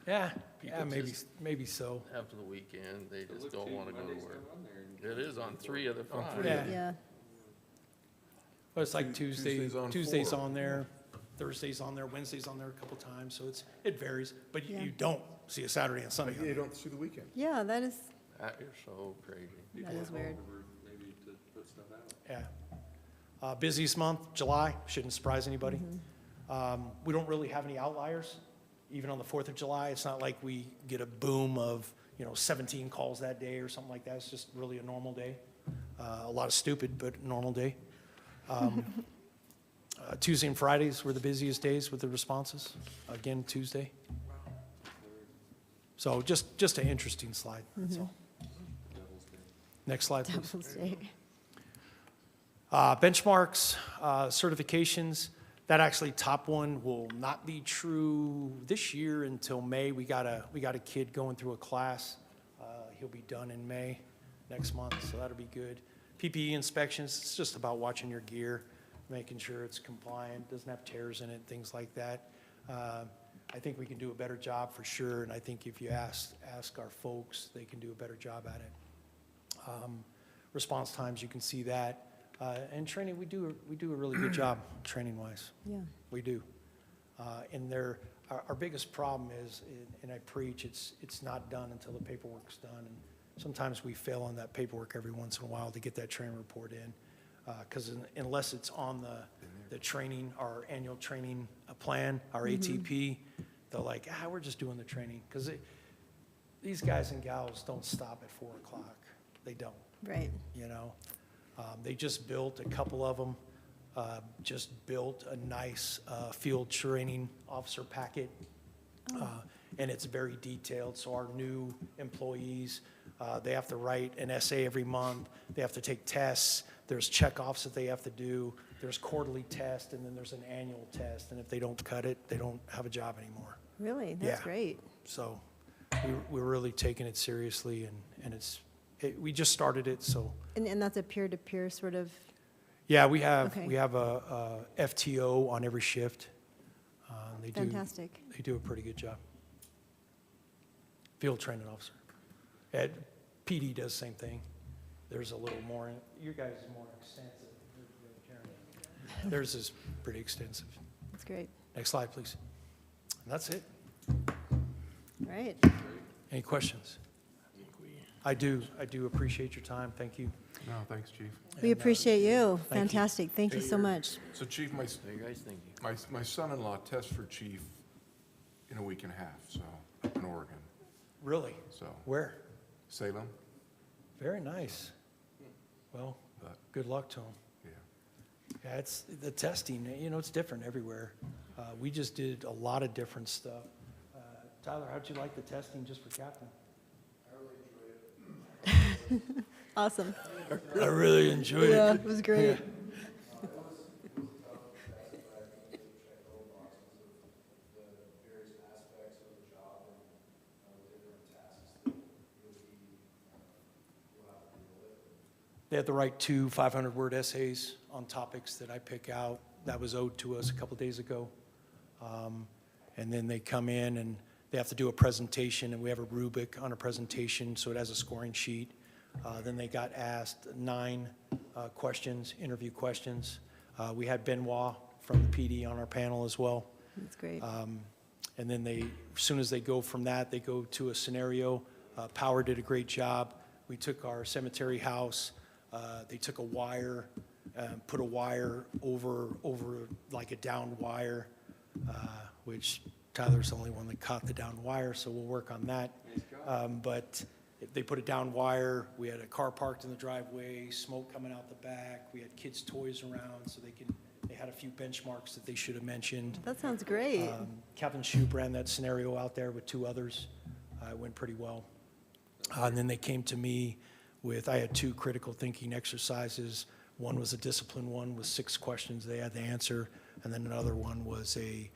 Yeah, People yeah, just- maybe so. After the weekend, they just don't want to go to work. It is on 3 of the 5. Yeah. Yeah, But it's like Tuesdays on Tuesday's 4. on there, Thursday's on there, Wednesday's on there a couple times, so it varies. But Yeah. you don't see a Saturday and Sunday on You there. don't see the weekend. yeah, that is That is so crazy. weird. Yeah. Busiest month, July, shouldn't surprise anybody. We don't really have any outliers, even on the 4th of July. It's not like we get a boom of, 17 calls that day or something like that. It's just really a normal day. A lot of stupid, but normal day. Tuesday and Fridays were the busiest days with the responses. Again, Tuesday. So just an interesting slide, that's all. Next slide, please. Devil's Day. Benchmarks, certifications, that actually top one will not be true this year until May. We got a kid going through a class. He'll be done in May. next month, so that'll be good. PPE inspections, it's just about watching your gear, making sure it's compliant, doesn't have tears in it, things like that. I think we can do a better job for sure, and I think if you ask our folks, they can do a better job at it. Response times, you can see that. And training, we do a really good job training-wise. Yeah. We do. And our biggest problem is, and I preach, it's not done until the paperwork's done. And sometimes we fail on that paperwork every once in a while to get that training report in. Because unless it's on the training, our annual training plan, our ATP, they're like, we're just doing the training. Because these guys and gals don't stop at 4 o'clock. They don't. Right. You know? They just built, a couple of them, just built a nice field training officer packet. And it's very detailed, so our new employees, they have to write an essay every month. They have to take tests. There's checkoffs that they have to do. There's quarterly tests, and then there's an annual test. And if they don't cut it, they don't have a job anymore. Really? That's Yeah. great. So we're really taking it seriously, and we just started it, so. And that's a peer-to-peer sort of, Yeah, we have Okay. a FTO on every shift. They do. fantastic. They do a pretty good job. Field training officer. PD does the same thing. There's a little more, your guys is more extensive. Theirs is pretty extensive. That's great. Next slide, please. And that's it. All right. Any questions? I do appreciate your time. Thank you. No, thanks, Chief. We appreciate you. thank you. Fantastic. Thank you so much. So Chief, What do you guys think? my son-in-law tests for chief in a week and a half, so, up in Oregon, Really? so, Where? Salem, Very nice. Well, but, good luck to them. yeah. Yeah, it's the testing, it's different everywhere. We just did a lot of different stuff. Tyler, how'd you like the testing just for captain? Awesome. I really enjoyed Yeah, it. it was great. They had to write 2 500-word essays on topics that I pick out. That was owed to us a couple days ago. And then they come in and they have to do a presentation, and we have a rubric on a presentation, so it has a scoring sheet. Then they got asked 9 questions, interview questions. We had Benoit from the PD on our panel as well. That's great. And then as soon as they go from that, they go to a scenario. Power did a great job. We took our cemetery house. They took a wire, put a wire over like a down wire, which Tyler's the only one that caught the down wire, so we'll work on that. But they put a down wire. We had a car parked in the driveway, smoke coming out the back. We had kids' toys around, so they had a few benchmarks that they should have mentioned. That sounds great. Captain Shoup ran that scenario out there with 2 others. It went pretty well. And then they came to me I had 2 critical thinking exercises. One was a discipline one with 6 questions they had to answer, and then another one was a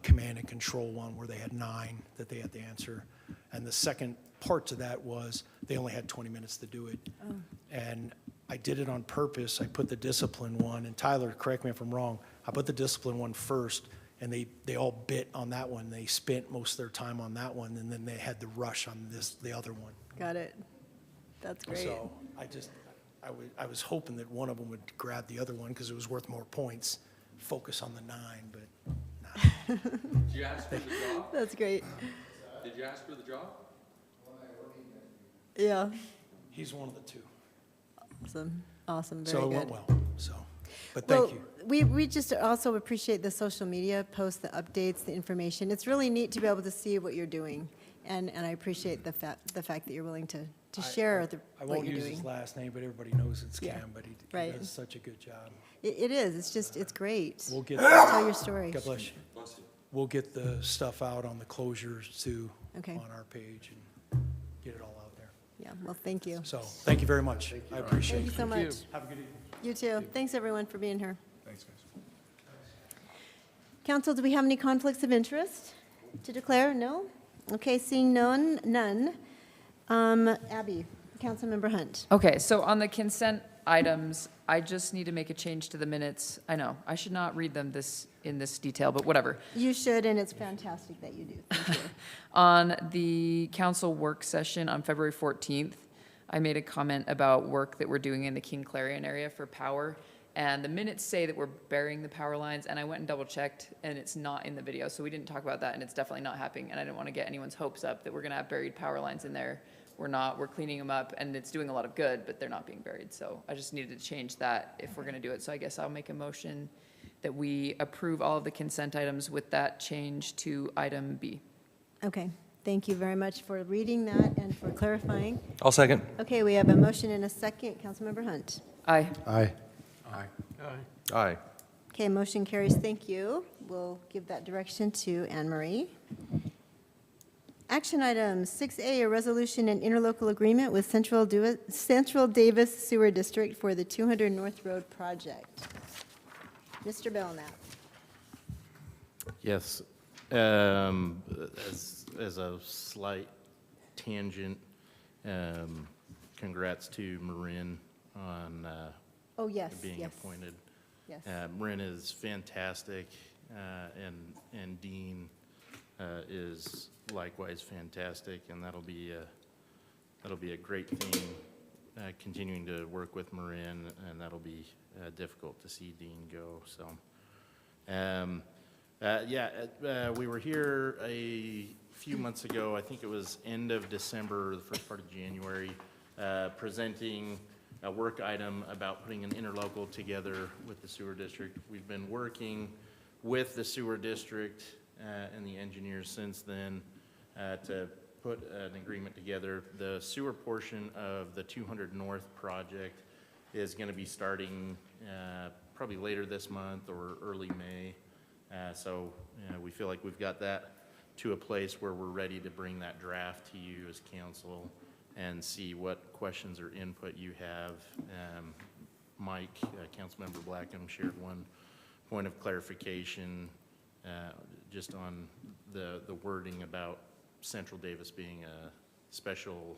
command and control one where they had 9 that they had to answer. And the second part to that was they only had 20 minutes to do it. Oh. And I did it on purpose. I put the discipline one, and Tyler, correct me if I'm wrong, I put the discipline one first, and they all bit on that one. They spent most of their time on that one, and then they had the rush on the other one. Got it. That's great. So I was hoping that one of them would grab the other one because it was worth more points, focus on the 9, but nah. Did you ask for the job? That's great. Did you ask for the job? Yeah. He's one of the 2. Awesome. Awesome. Very So it good. went well, so, but thank you. We just also appreciate the social media posts, the updates, the information. It's really neat to be able to see what you're doing. And I appreciate the fact that you're willing to share I what won't you're use doing. his last name, but everybody knows it's Yeah, Cam, but he right. does such a good job. It is. It's great. We'll get, Tell your story. God bless you. We'll get the stuff out on the closures too, Okay. on our page and get it all out there. Yeah. Well, thank you. So, thank you very much. I appreciate Thank you it. so much. Have a good evening. You too. Thanks, everyone, for being here. Thanks, guys. Council, do we have any conflicts of interest to declare? No? Okay, seeing none. Abby, Councilmember Hunt. Okay, so on the consent items, I just need to make a change to the minutes. I know, I should not read them in this detail, but whatever. You should, and it's fantastic that you do. Thank you. On the council work session on February 14th, I made a comment about work that we're doing in the King Clarion area for power. And the minutes say that we're burying the power lines, and I went and double checked, and it's not in the video. So we didn't talk about that, and it's definitely not happening. And I didn't want to get anyone's hopes up that we're going to have buried power lines in there. We're not, we're cleaning them up, and it's doing a lot of good, but they're not being buried. So I just needed to change that if we're going to do it. So I guess I'll make a motion that we approve all of the consent items with that change to item B. Okay, thank you very much for reading that and for clarifying. I'll second. Okay, we have a motion and a second. Councilmember Hunt. Aye. Aye. Aye. Okay, motion carries. Thank you. We'll give that direction to Anne Marie. Action item 6A, a resolution and interlocal agreement with Central Davis Sewer District for the 200 North Road project. Mr. Belknap. Yes. As a slight tangent, congrats to Marin on Oh, yes, being yes. appointed. Yes. Marin is fantastic, and Dean is likewise fantastic, and that'll be a great thing. Continuing to work with Marin, and that'll be difficult to see Dean go. So, we were here a few months ago. I think it was end of December, the first part of January, presenting a work item about putting an interlocal together with the sewer district. We've been working with the sewer district and the engineers since then to put an agreement together. The sewer portion of the 200 North project is going to be starting probably later this month or early May. So we feel like we've got that to a place where we're ready to bring that draft to you as council and see what questions or input you have. Mike, Councilmember Blackham, shared one point of clarification just on the wording about Central Davis being a special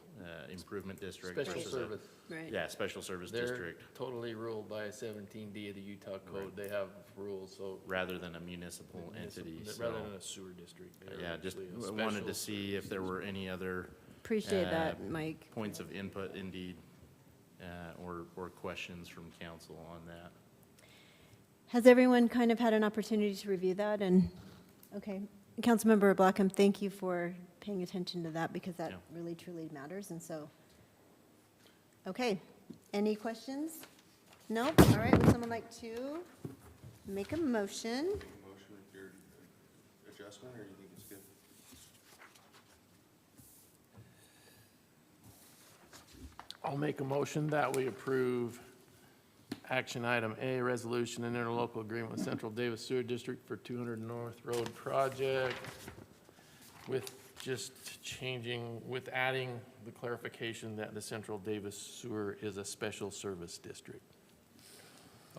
improvement district. Special versus service. Right. Yeah, special service They're district, totally ruled by 17D of the Utah Code. They have rules, so. rather than a municipal entity. Rather So, than a sewer district. They're yeah, just actually a wanted to special see if there were any other Appreciate that, Mike. points of input indeed, or questions from council on that. Has everyone kind of had an opportunity to review that? And, okay, Councilmember Blackham, thank you for paying attention to that because that Yeah. really truly matters. And so, okay, any questions? No? All right, would someone like to make a motion? Motion with your adjustment, or do you think it's good? I'll make a motion that we approve action item A, resolution and interlocal agreement with Central Davis Sewer District for 200 North Road project with just changing, with adding the clarification that the Central Davis Sewer is a special service district.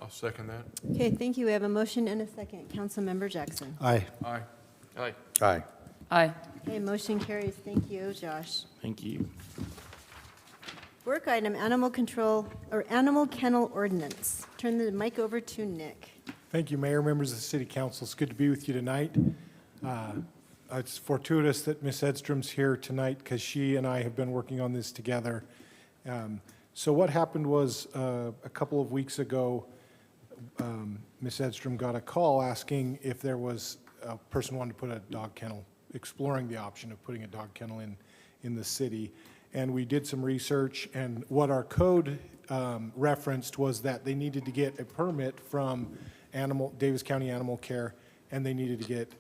I'll second that. Okay, thank you. We have a motion and a second. Councilmember Jackson. Aye. Aye. Aye. Aye. Aye. Okay, motion carries. Thank you, Josh. Thank you. Work item, animal control, or animal kennel ordinance. Turn the mic over to Nick. Thank you, Mayor, members of the City Council. It's good to be with you tonight. It's fortuitous that Ms. Edstrom's here tonight because she and I have been working on this together. So what happened was a couple of weeks ago, Ms. Edstrom got a call asking if there was a person wanted to put a dog kennel, exploring the option of putting a dog kennel in the city. And we did some research, and what our code referenced was that they needed to get a permit from Davis County Animal Care, and they needed to get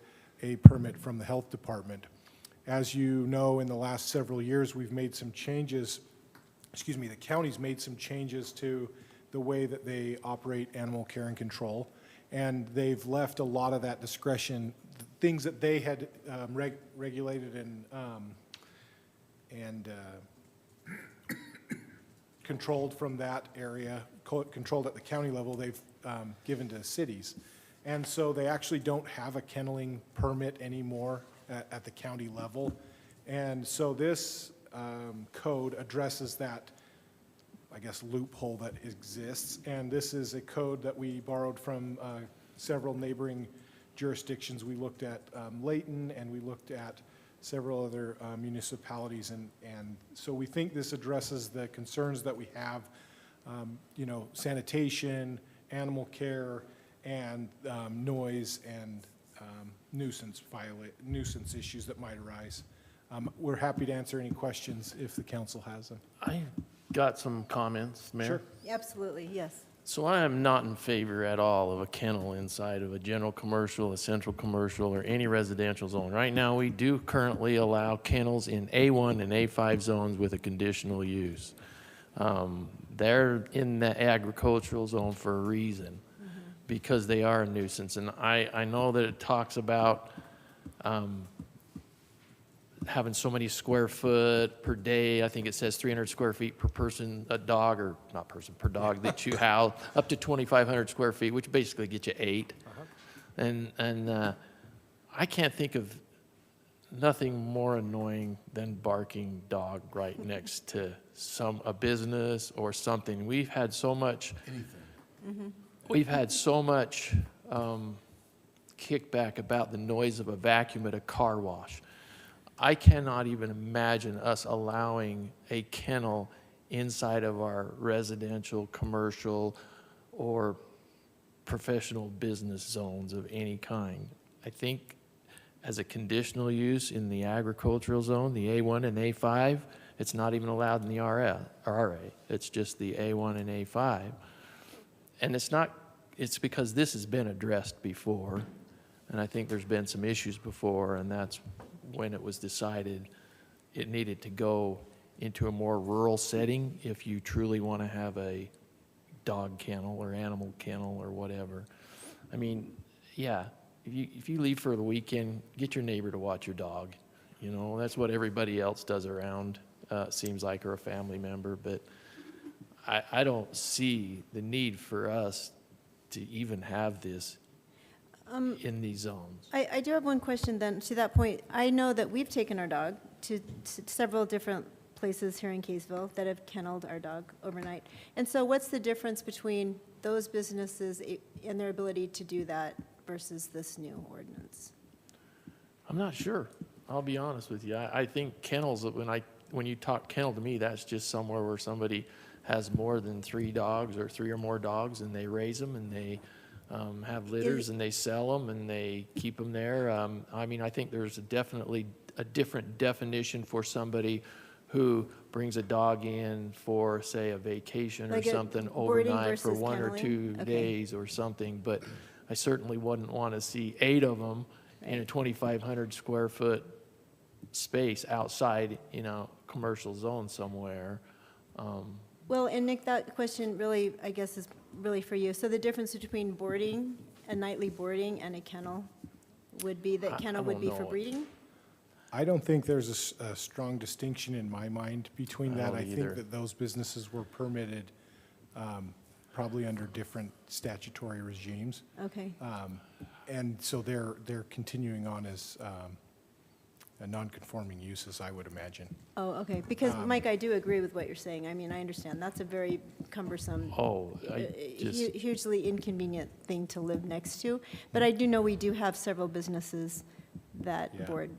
a permit from the Health Department. As you know, in the last several years, we've made some changes, the county's made some changes to the way that they operate animal care and control, and they've left a lot of that discretion, things that they had regulated and controlled from that area, controlled at the county level, they've given to cities. And so they actually don't have a kenneling permit anymore at the county level. And so this code addresses that, I guess, loophole that exists. And this is a code that we borrowed from several neighboring jurisdictions. We looked at Layton, and we looked at several other municipalities. And so we think this addresses the concerns that we have, sanitation, animal care, and noise and nuisance issues that might arise. We're happy to answer any questions if the council has them. I got some comments, Mayor. Sure. Absolutely, yes. So I am not in favor at all of a kennel inside of a general commercial, a central commercial, or any residential zone. Right now, we do currently allow kennels in A1 and A5 zones with a conditional use. They're in the agricultural zone for a reason, because they are a nuisance. And I know that it talks about having so many square foot per day. I think it says 300 square feet per person, a dog, or not person, per dog that you house, up to 2,500 square feet, which basically gets you 8. And I can't think of nothing more annoying than barking dog right next to a business or something. We've had so much, we've had so much kickback about the noise of a vacuum at a car wash. I cannot even imagine us allowing a kennel inside of our residential, commercial, or professional business zones of any kind. I think as a conditional use in the agricultural zone, the A1 and A5, it's not even allowed in the RA. It's just the A1 and A5. And it's because this has been addressed before, and I think there's been some issues before, and that's when it was decided it needed to go into a more rural setting if you truly want to have a dog kennel or animal kennel or whatever. I mean, yeah, if you leave for the weekend, get your neighbor to watch your dog. That's what everybody else does around, seems like, or a family member. But I don't see the need for us to even have this in these zones. I do have one question then to that point. I know that we've taken our dog to several different places here in Kaysville that have kenneled our dog overnight. And so what's the difference between those businesses and their ability to do that versus this new ordinance? I'm not sure. I'll be honest with you. I think kennels, when you talk kennel to me, that's just somewhere where somebody has more than 3 dogs or 3 or more dogs, and they raise them and they have litters and they sell them and they keep them there. I think there's definitely a different definition for somebody who brings a dog in for, say, a vacation or Like a something boarding overnight for versus 1 or kenneling? 2 Okay. days or something. But I certainly wouldn't want to see 8 of them in a 2,500 square foot space outside, commercial zone somewhere. Well, and Nick, that question really, I guess, is really for you. So the difference between boarding, a nightly boarding, and a kennel would be that kennel would be for breeding? I don't think there's a strong distinction in my mind between I that. don't I think either. that those businesses were permitted probably under different statutory regimes. Okay. And so they're continuing on as a non-conforming uses, I would imagine. Oh, okay. Because, Mike, I do agree with what you're saying. I mean, I understand. That's a very cumbersome, hugely inconvenient thing to live next to. But I do know we do have several businesses that Yeah. board.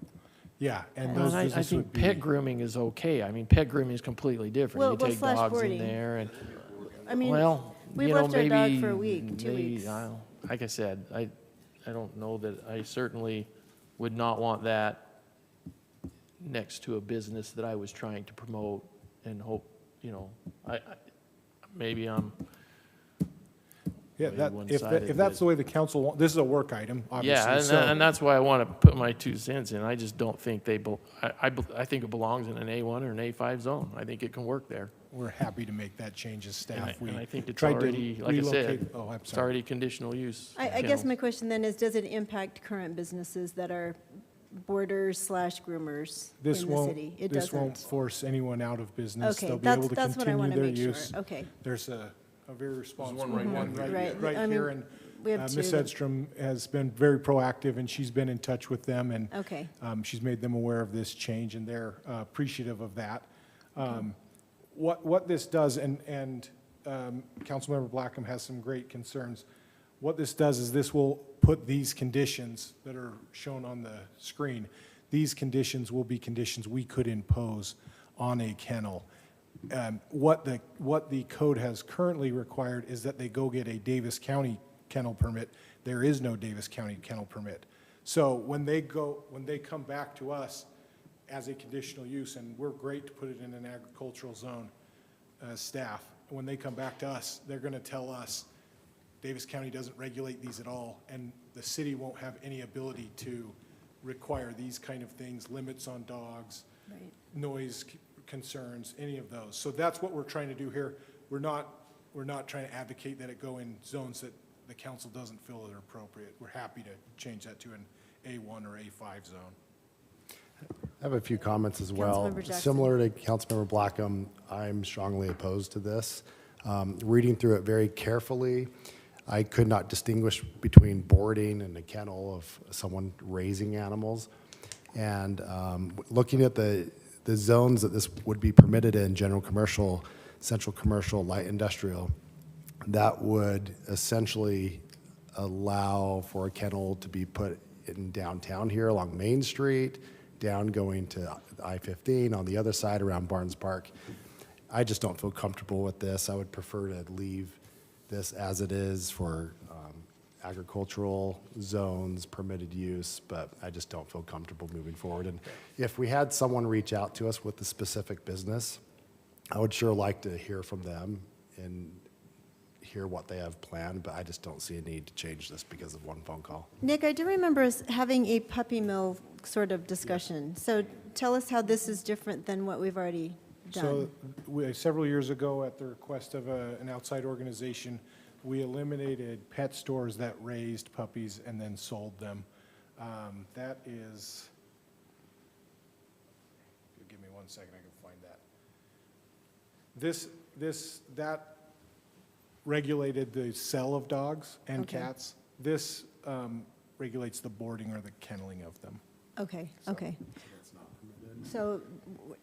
Yeah, and Well, those I businesses think would be. pet grooming is okay. I mean, pet grooming is completely different. Well, You take slash dogs in boarding. there and, I mean, well, we've you know, left our dog maybe- for a week, 2 maybe, weeks. like I said, I don't know that, I certainly would not want that next to a business that I was trying to promote and hope, maybe I'm Yeah, way that, one-sided, if that's but- the way the council, this is a work item, obviously. Yeah, so- and that's why I want to put my 2 cents in. I just don't think I think it belongs in an A1 or an A5 zone. I think it can work there. We're happy to make that change as staff. And I think it's tried to already, like I said, relocate- Oh, I'm it's sorry. already conditional use. I guess kennels. my question then is, does it impact current businesses that are boarders/groomers in the This city? won't, It this won't doesn't. force anyone out of business. Okay, They'll be able to that's what I want continue to their make use. sure. Okay. There's a a very responsible one right one down right, here. Right. I here. mean, And we have two Ms. that- Edstrom has been very proactive, and she's been in touch with them, and Okay. she's made them aware of this change, and they're appreciative of that. What this does, and Councilmember Blackham has some great concerns. What this does is this will put these conditions that are shown on the screen, these conditions will be conditions we could impose on a kennel. What the code has currently required is that they go get a Davis County kennel permit. There is no Davis County kennel permit. So when they come back to us as a conditional use, and we're great to put it in an agricultural zone, staff, when they come back to us, they're gonna tell us, Davis County doesn't regulate these at all, and the city won't have any ability to require these kind of things, limits on dogs, Right. noise concerns, any of those. So that's what we're trying to do here. We're not trying to advocate that it go in zones that the council doesn't feel are appropriate. We're happy to change that to an A1 or A5 zone. I have a few comments as well. Councilmember Jackson. Similar to Councilmember Blackham, I'm strongly opposed to this. Reading through it very carefully, I could not distinguish between boarding and a kennel of someone raising animals. And looking at the zones that this would be permitted in, general commercial, central commercial, light industrial, that would essentially allow for a kennel to be put in downtown here along Main Street, down going to I-15 on the other side around Barnes Park. I just don't feel comfortable with this. I would prefer to leave this as it is for agricultural zones, permitted use, but I just don't feel comfortable moving forward. And if we had someone reach out to us with a specific business, I would sure like to hear from them and hear what they have planned, but I just don't see a need to change this because of one phone call. Nick, I do remember us having a puppy mill sort of discussion. So tell us how this is different than what we've already done. So several years ago, at the request of an outside organization, we eliminated pet stores that raised puppies and then sold them. That is, give me 1 second, I can find that. That regulated the sale of dogs and Okay. cats. This regulates the boarding or the kenneling of them. Okay, okay. So,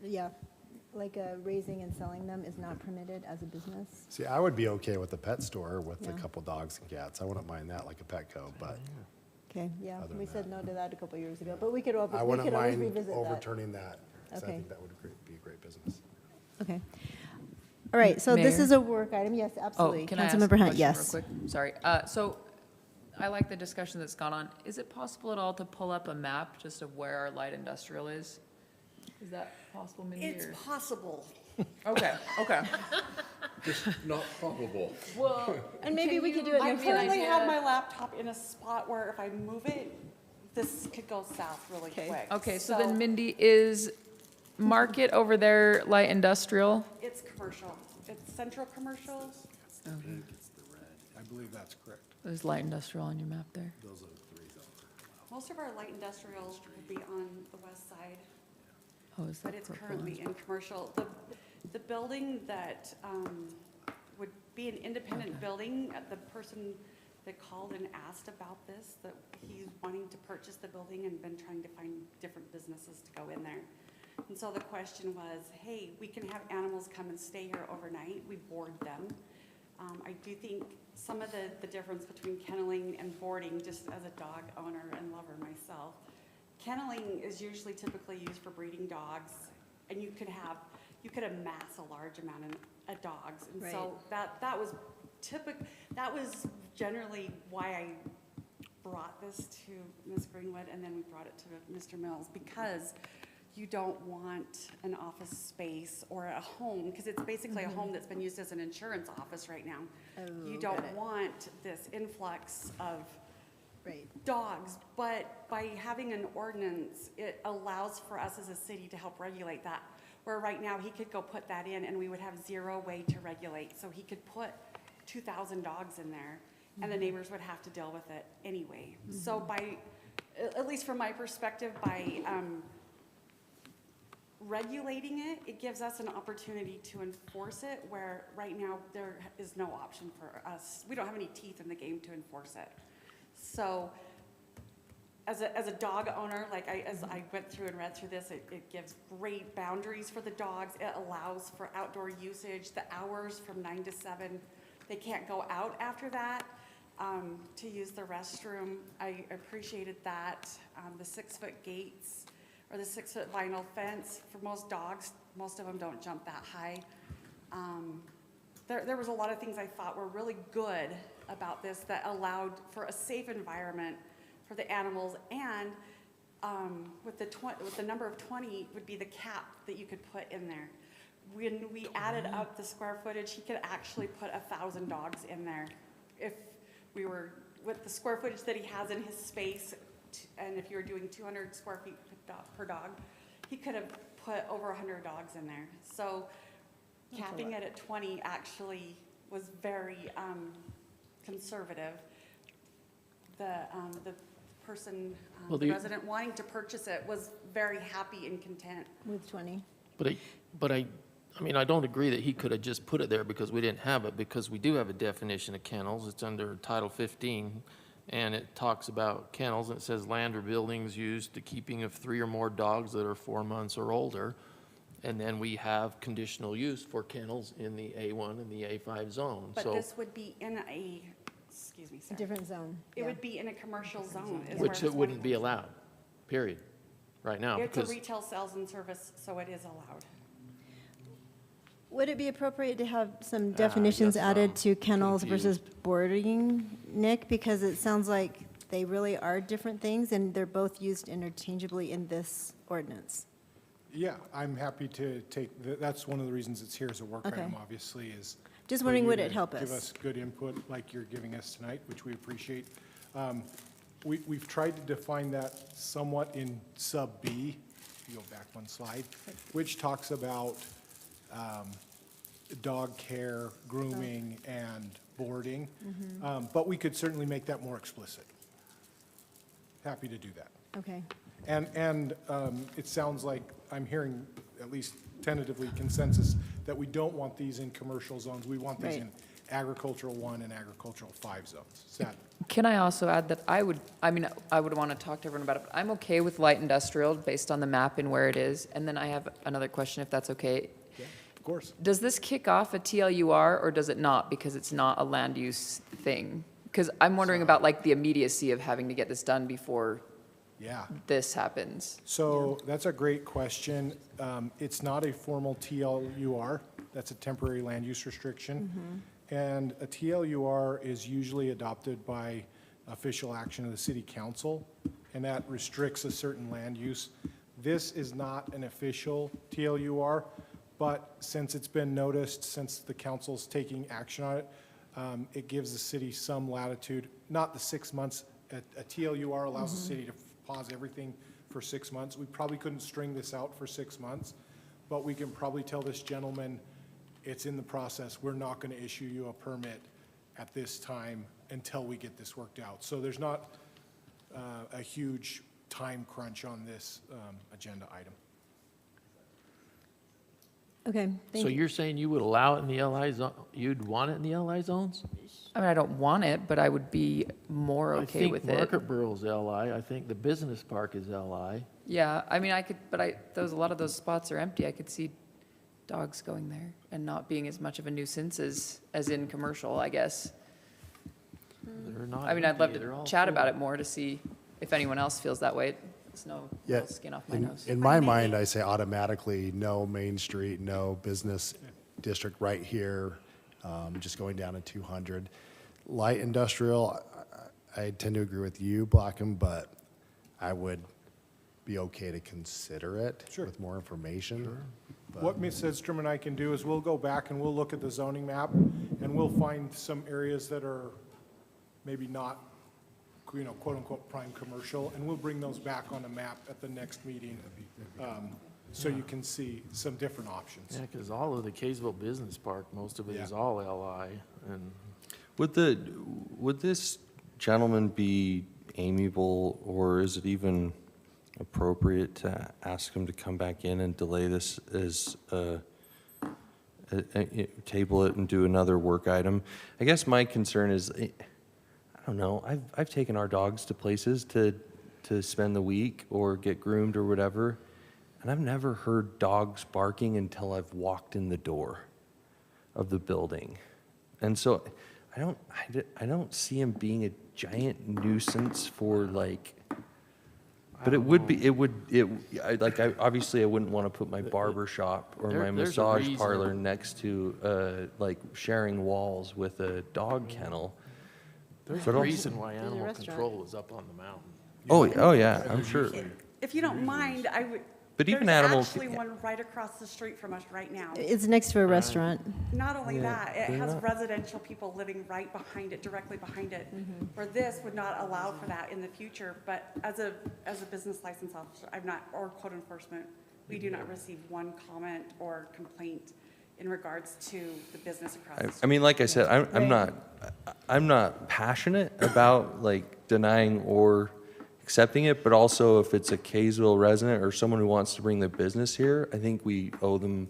yeah, like raising and selling them is not permitted as a business? See, I would be okay with a pet store with a Yeah. couple dogs and cats. I wouldn't mind that like a Petco, but Okay, yeah, Other we than said no to that a couple years ago, but we could, I we wouldn't could always mind revisit that. overturning that. 'Cause I Okay. think that would be a great business. Okay. All right, so this Mayor? is a work item, yes, Oh, absolutely. can I ask a Councilmember Hunt, question yes. real quick? Sorry. So I like the discussion that's gone on. Is it possible at all to pull up a map just of where our light industrial is? Is that possible, Mindy? It's or- possible. Okay, okay. Not probable. Well, And maybe we could do it I next currently time. have my laptop in a spot where if I move it, this could go south really Okay. quick. Okay, so then Mindy, is market over there light industrial? It's commercial. It's central commercial. I believe that's correct. There's light industrial on your map there. Most of our light industrials would be on the west side, Oh, is that but it's purple currently one? in commercial. The building that would be an independent building, the person that called and asked about this, that he's wanting to purchase the building and been trying to find different businesses to go in there. And so the question was, hey, we can have animals come and stay here overnight. We board them. I do think some of the difference between kenneling and boarding, just as a dog owner and lover myself, kenneling is usually typically used for breeding dogs, and you could amass a large amount of dogs. And so that was generally why I brought this to Ms. Greenwood, and then we brought it to Mr. Mills, because you don't want an office space or a home, because it's basically a home that's been used as an insurance office right now. You Oh, don't got it. want this influx of Right. dogs, but by having an ordinance, it allows for us as a city to help regulate that. Where right now, he could go put that in and we would have zero way to regulate. So he could put 2,000 dogs in there and the neighbors would have to deal with it anyway. So by, at least from my perspective, by regulating it, it gives us an opportunity to enforce it, where right now there is no option for us. We don't have any teeth in the game to enforce it. So as a dog owner, as I went through and read through this, it gives great boundaries for the dogs. It allows for outdoor usage, the hours from 9 to 7. They can't go out after that to use the restroom. I appreciated that. The 6-foot gates or the 6-foot vinyl fence for most dogs, most of them don't jump that high. There was a lot of things I thought were really good about this that allowed for a safe environment for the animals, and with the number of 20 would be the cap that you could put in there. When we added up the square footage, he could actually put 1,000 dogs in there. If we were, with the square footage that he has in his space, and if you were doing 200 square feet per dog, he could have put over 100 dogs in there. So capping it at 20 actually was very conservative. The person, the resident wanting to purchase it was very happy and content. With 20. But I mean, I don't agree that he could have just put it there because we didn't have it, because we do have a definition of kennels. It's under Title 15, and it talks about kennels, and it says land or buildings used to keeping of 3 or more dogs that are 4 months or older. And then we have conditional use for kennels in the A1 and the A5 zone. But So, this would be in a, excuse me, A sir. different zone. It Yeah. would be in a commercial zone. is which where it this wouldn't be 20 allowed, period, right now. It's a Because retail sales and service, so it is allowed. Would it be appropriate to have some definitions guess added I'm to kennels versus confused. boarding, Nick? Because it sounds like they really are different things, and they're both used interchangeably in this ordinance. Yeah, I'm happy to take, that's one of the reasons it's here as a work Okay. item, obviously, is. Just for wondering, you would to it help Give us? us good input like you're giving us tonight, which we appreciate. We've tried to define that somewhat in sub B, if you go back one slide, which talks about dog care, grooming, and boarding. But we could certainly make that more explicit. Happy to do that. Okay. And it sounds like I'm hearing, at least tentatively, consensus that we don't want these in commercial zones. We want these Right. in agricultural 1 and agricultural 5 zones. Is that, Can I also add that I would want to talk to everyone about it, but I'm okay with light industrial based on the map and where it is. And then I have another question, if that's okay. of course? Does this kick off a TLUR or does it not, because it's not a land use thing? Because I'm wondering about like the immediacy of having to get this done before Yeah. this happens. So that's a great question. It's not a formal TLUR. That's a temporary land use restriction. And a TLUR is usually adopted by official action of the city council, and that restricts a certain land use. This is not an official TLUR, but since it's been noticed, since the council's taking action on it, it gives the city some latitude, not the 6 months. A TLUR allows the city to pause everything for 6 months. We probably couldn't string this out for 6 months, but we can probably tell this gentleman, it's in the process. We're not going to issue you a permit at this time until we get this worked out. So there's not a huge time crunch on this agenda item. Okay, thank So you. you're saying you would allow it in the LI zone, you'd want it in the LI zones? I mean, I don't want it, but I would be more okay with I it. think Marketboro's LI, I think the business park is LI. Yeah, I mean, a lot of those spots are empty. I could see dogs going there and not being as much of a nuisance as in commercial, I guess. They're not I mean, I'd love empty, they're to all chat full. about it more to see if anyone else feels that way. It's no Yeah, skin off my in, nose. in my mind, I say automatically, no Main Street, no business district right here, just going down to 200. Light industrial, I tend to agree with you, Blackham, but I would be okay to consider it Sure. with more information. But- What Ms. Edstrom and I can do is we'll go back and we'll look at the zoning map, and we'll find some areas that are maybe not, quote-unquote prime commercial, and we'll bring those back on a map at the next meeting, so you can see some different options. Yeah, because all of the Kaysville Business Park, most of it is Yeah. all LI, and Would this gentleman be amiable, or is it even appropriate to ask him to come back in and delay this as, table it and do another work item. I guess my concern is, I don't know, I've taken our dogs to places to spend the week or get groomed or whatever, and I've never heard dogs barking until I've walked in the door of the building. And so I don't see him being a giant nuisance for like, but obviously I wouldn't want to put my barber shop or my There's a massage reason. parlor next to, like sharing walls with a dog kennel. There's But a also- reason why There's a animal restaurant. control is up on the mountain. Oh yeah, I'm sure. If you don't mind, I would. But even there's animal- actually one right across the street from us right now. It's next to a restaurant. Not only Yeah, that, it they're has not- residential people living right behind it, directly behind it, where this would not allow for that in the future. But as a business license officer, I'm not, or code enforcement, we do not receive one comment or complaint in regards to the business across the I street. mean, like I said, I'm not passionate about like denying or accepting it, but also if it's a Kaysville resident or someone who wants to bring their business here, I think we owe them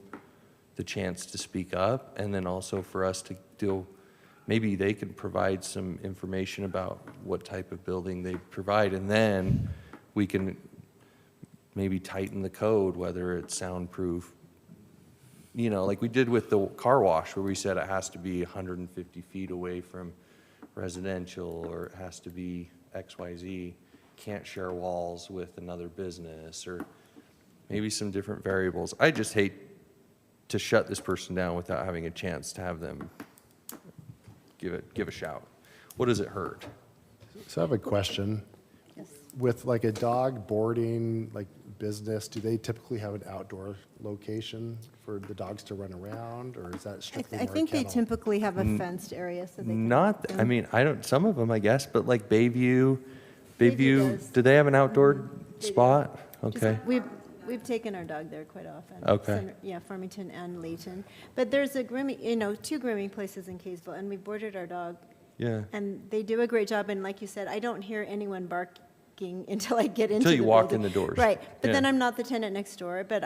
the chance to speak up, and then also for us to deal, maybe they could provide some information about what type of building they provide, and then we can maybe tighten the code, whether it's soundproof, you know, like we did with the car wash, where we said it has to be 150 feet away from residential, or it has to be XYZ, can't share walls with another business, or maybe some different variables. I just hate to shut this person down without having a chance to have them give a shout. What does it hurt? So I have a question. Yes. With like a dog boarding, like business, do they typically have an outdoor location for the dogs to run around, or is that strictly I more think they kennel? typically have a fenced area so they can. Not, I mean, I don't, some of them, I guess, but like Bayview, Bayview does. do they have an outdoor They do. spot? Just- Okay. We've taken our dog there quite often. Okay. Yeah, Farmington and Layton. But there's a grooming, two grooming places in Kaysville, and we boarded our dog, Yeah. and they do a great job. And like you said, I don't hear anyone barking until I get into Until the you walk building. in the doors. Right, but then Yeah. I'm not the tenant next door. But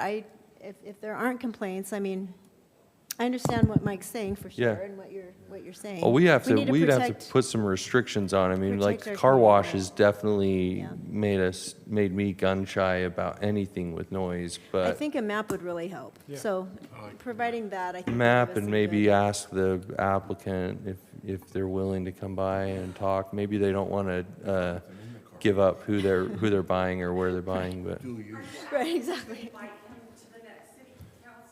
if there aren't complaints, I mean, I understand what Mike's saying for sure, Yeah. and what you're saying. Well, we'd have to need put some restrictions on. I mean, like protect our car wash community. has definitely Yeah. made me gun shy about anything with noise, I but think a map would really help. So providing that, I think. would give map us and some maybe good- ask the applicant if they're willing to come by and talk. Maybe they don't want to give up who they're buying or where they're buying, but. Right, exactly.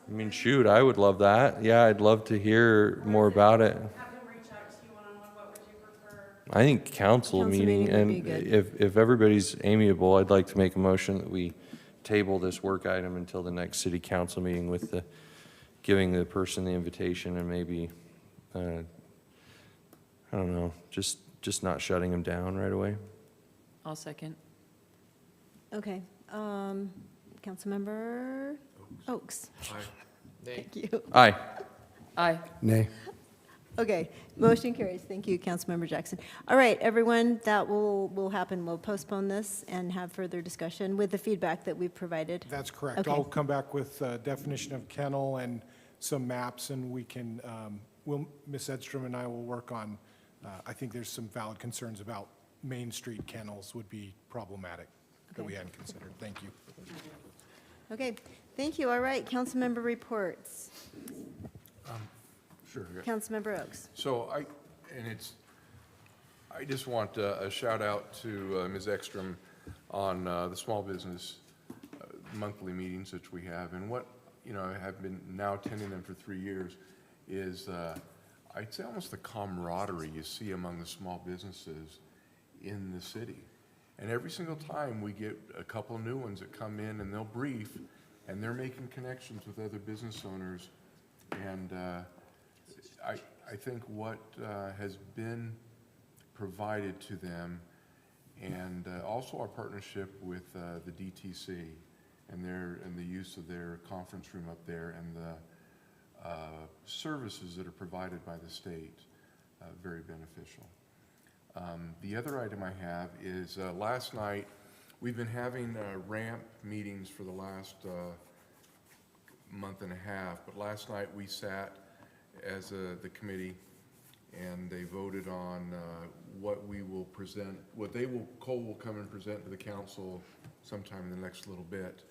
I mean, shoot, I would love that. Yeah, I'd love to hear more about it. Have him reach out to you one-on-one, what would you prefer? I think council Council meeting, meeting would and be good. if everybody's amiable, I'd like to make a motion that we table this work item until the next city council meeting with the, giving the person the invitation and maybe, I don't know, just not shutting them down right away. I'll second. Okay, Councilmember Oaks. Thank you. Aye. Aye. Nay. Okay, motion carries. Thank you, Councilmember Jackson. All right, everyone, that will happen. We'll postpone this and have further discussion with the feedback that we've provided. That's correct. Okay. I'll come back with a definition of kennel and some maps, and we can, Ms. Edstrom and I will work on, I think there's some valid concerns about Main Street kennels would be problematic that we hadn't considered. Thank you. Okay, thank you. All right, councilmember reports. Sure. Councilmember Oaks. So I just want a shout out to Ms. Ekstrom on the small business monthly meetings that we have. And what, I have been now attending them for 3 years is, I'd say almost the camaraderie you see among the small businesses in the city. And every single time we get a couple new ones that come in and they'll brief and they're making connections with other business owners. And I think what has been provided to them, and also our partnership with the DTC and the use of their conference room up there, and the services that are provided by the state, very beneficial. The other item I have is last night We've been having ramp meetings for the last month and a half, but last night we sat as the committee, and they voted on what we will present, Cole will come and present to the council sometime in the next little bit,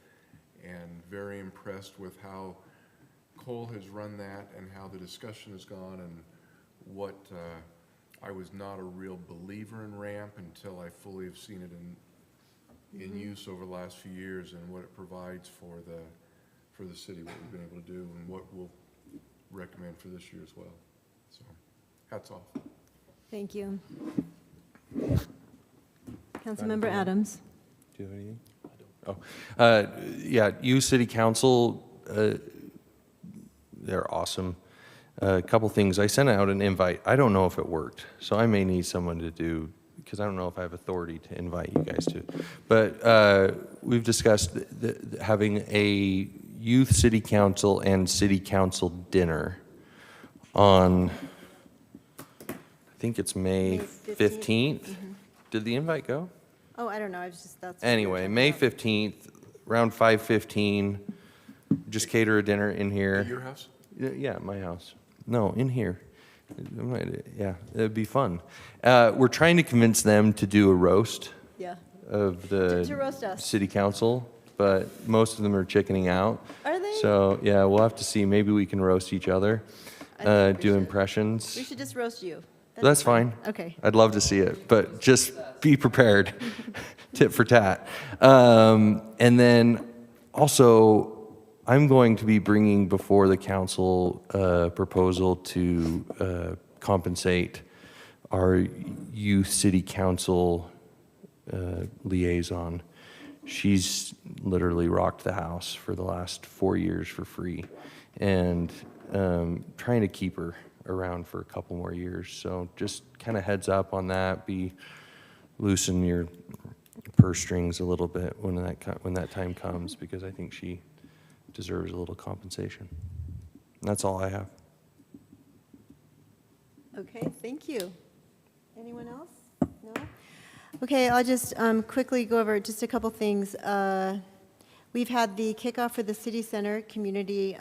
and very impressed with how Cole has run that and how the discussion has gone, and what I was not a real believer in ramp until I fully have seen it in use over the last few years, and what it provides for the city, what we've been able to do, and what we'll recommend for this year as well. So, hats off. Thank you. Councilmember Adams. Do you have anything? Yeah, you City Council, they're awesome. A couple things. I sent out an invite. I don't know if it worked, so I may need someone to do, because I don't know if I have authority to invite you guys to. But we've discussed having a youth City Council and City Council dinner on, I think it's May 15th. Did the invite go? Oh, I don't know, I was just, that's. Anyway, May 15th, around 5:15, just cater a dinner in here. At your house? Yeah, at my house. No, in here. Yeah, it'd be fun. We're trying to convince them to do a roast Yeah. of the To roast us. City Council, but most of them are chickening out. Are they? So, yeah, we'll have to see. Maybe we can roast each other, I think we do should. impressions. We should just roast you. That's fine. Okay. I'd love to see it, but just be prepared, tit for tat. And then also, I'm going to be bringing before the council a proposal to compensate our youth city council liaison. She's literally rocked the house for the last 4 years for free, and trying to keep her around for a couple more years. So just kind of heads up on that. Loosen your purse strings a little bit when that time comes, because I think she deserves a little compensation. And that's all I have. Okay, thank you. Anyone else? No? Okay, I'll just quickly go over just a couple things. We've had the kickoff for the City Center Community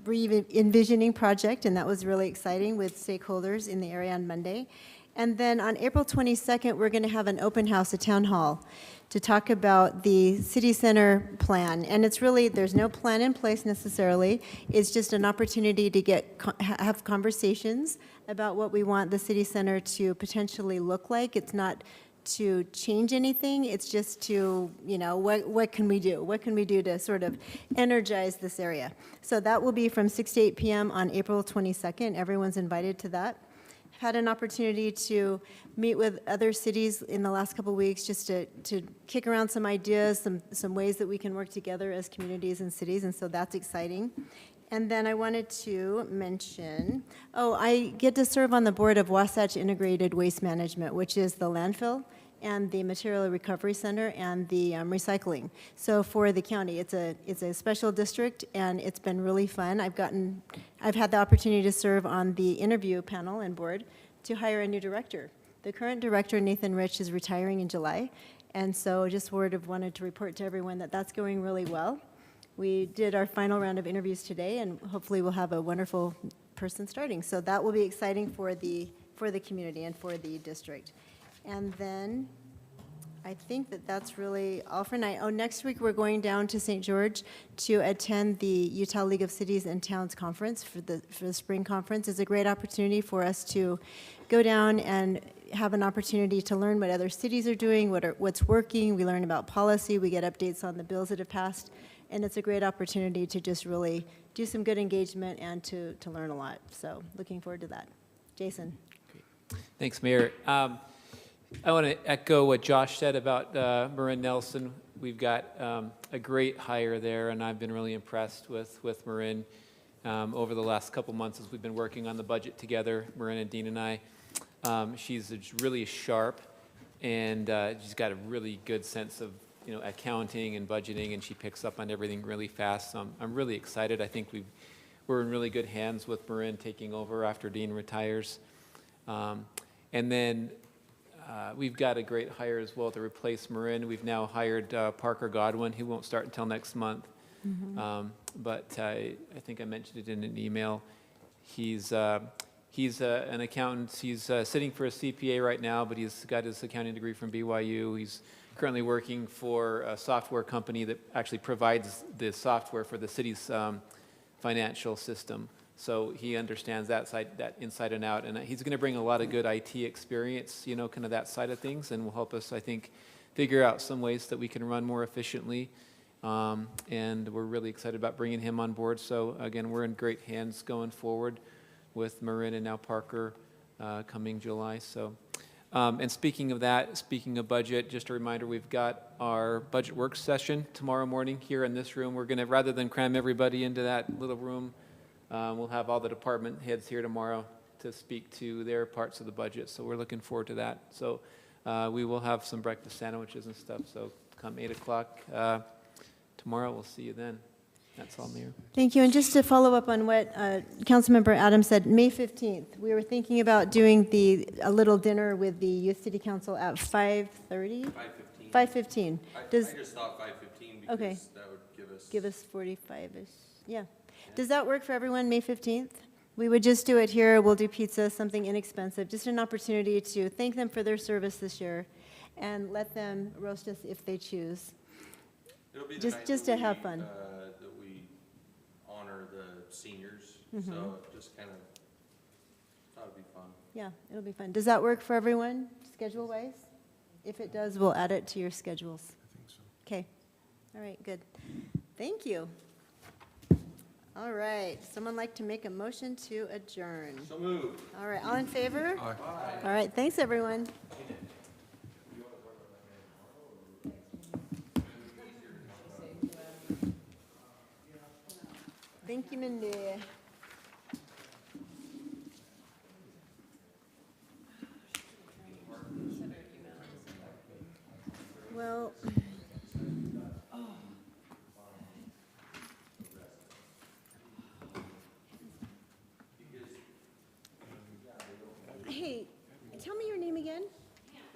Re-envisioning project, and that was really exciting with stakeholders in the area on Monday. And then on April 22nd, we're going to have an open house at Town Hall to talk about the city center plan. And it's really, there's no plan in place necessarily. It's just an opportunity to have conversations about what we want the city center to potentially look like. It's not to change anything, it's just to, what can we do? What can we do to sort of energize this area? So that will be from 6 to 8 p.m. on April 22nd. Everyone's invited to that. Had an opportunity to meet with other cities in the last couple of weeks just to kick around some ideas, some ways that we can work together as communities and cities, and so that's exciting. And then I wanted to mention, I get to serve on the board of Wasatch Integrated Waste Management, which is the landfill and the Material Recovery Center and the recycling. So for the county, it's a special district, and it's been really fun. I've had the opportunity to serve on the interview panel and board to hire a new director. The current director, Nathan Rich, is retiring in July, and so just wanted to report to everyone that that's going really well. We did our final round of interviews today, and hopefully we'll have a wonderful person starting. So that will be exciting for the community and for the district. And then I think that's really all for tonight. Next week we're going down to St. George to attend the Utah League of Cities and Towns Conference for the spring conference. It's a great opportunity for us to go down and have an opportunity to learn what other cities are doing, what's working. We learn about policy. We get updates on the bills that have passed. And it's a great opportunity to just really do some good engagement and to learn a lot. So looking forward to that. Jason. Thanks, Mayor. I want to echo what Josh said about Marin Nelson. We've got a great hire there, and I've been really impressed with Marin over the last couple months as we've been working on the budget together, Marin and Dean and I. She's really sharp, and she's got a really good sense of accounting and budgeting, and she picks up on everything really fast. So I'm really excited. I think we're in really good hands with Marin taking over after Dean retires. And then we've got a great hire as well to replace Marin. We've now hired Parker Godwin. He won't start until next month. But I think I mentioned it in an email. He's an accountant. He's sitting for a CPA right now, but he's got his accounting degree from BYU. He's currently working for a software company that actually provides the software for the city's financial system. So he understands that inside and out, and he's going to bring a lot of good IT experience, you know, kind of that side of things, and will help us, I think, figure out some ways that we can run more efficiently. And we're really excited about bringing him on board. So again, we're in great hands going forward with Marin and now Parker coming July. So, and speaking of that, speaking of budget, just a reminder, we've got our budget work session tomorrow morning here in this room. We're going to, rather than cram everybody into that little room, we'll have all the department heads here tomorrow to speak to their parts of the budget. So we're looking forward to that. So we will have some breakfast sandwiches and stuff. So come 8 o'clock tomorrow, we'll see you then. That's all, Mayor. Thank you. And just to follow up on what Councilmember Adams said, May 15th, we were thinking about doing a little dinner with the Youth City Council at 5:30? 5:15. 5:15. I just thought 5:15 because Okay. that would Give us 45-ish. Yeah. Does that work for everyone, May 15th? We would just do it here. We'll do pizza, something inexpensive, just an opportunity to thank them for their service this year and let them roast us if they choose. It'll be the Just- night just that to have we, fun. That we honor the seniors, Mm-hmm. so just kind of, thought it'd be fun. Yeah, it'll be fun. Does that work for everyone, schedule-wise? If it does, we'll add it to your schedules. I think so. Okay. All right, good. Thank you. All right, someone like to make a motion to adjourn? So moved. All right, all in favor? Aye. All right, thanks, everyone. Thank you, Mindy. Well, hey, tell me your name again.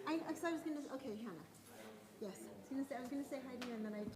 I was gonna, okay, Hannah. Yes, I was gonna say hi to you and then I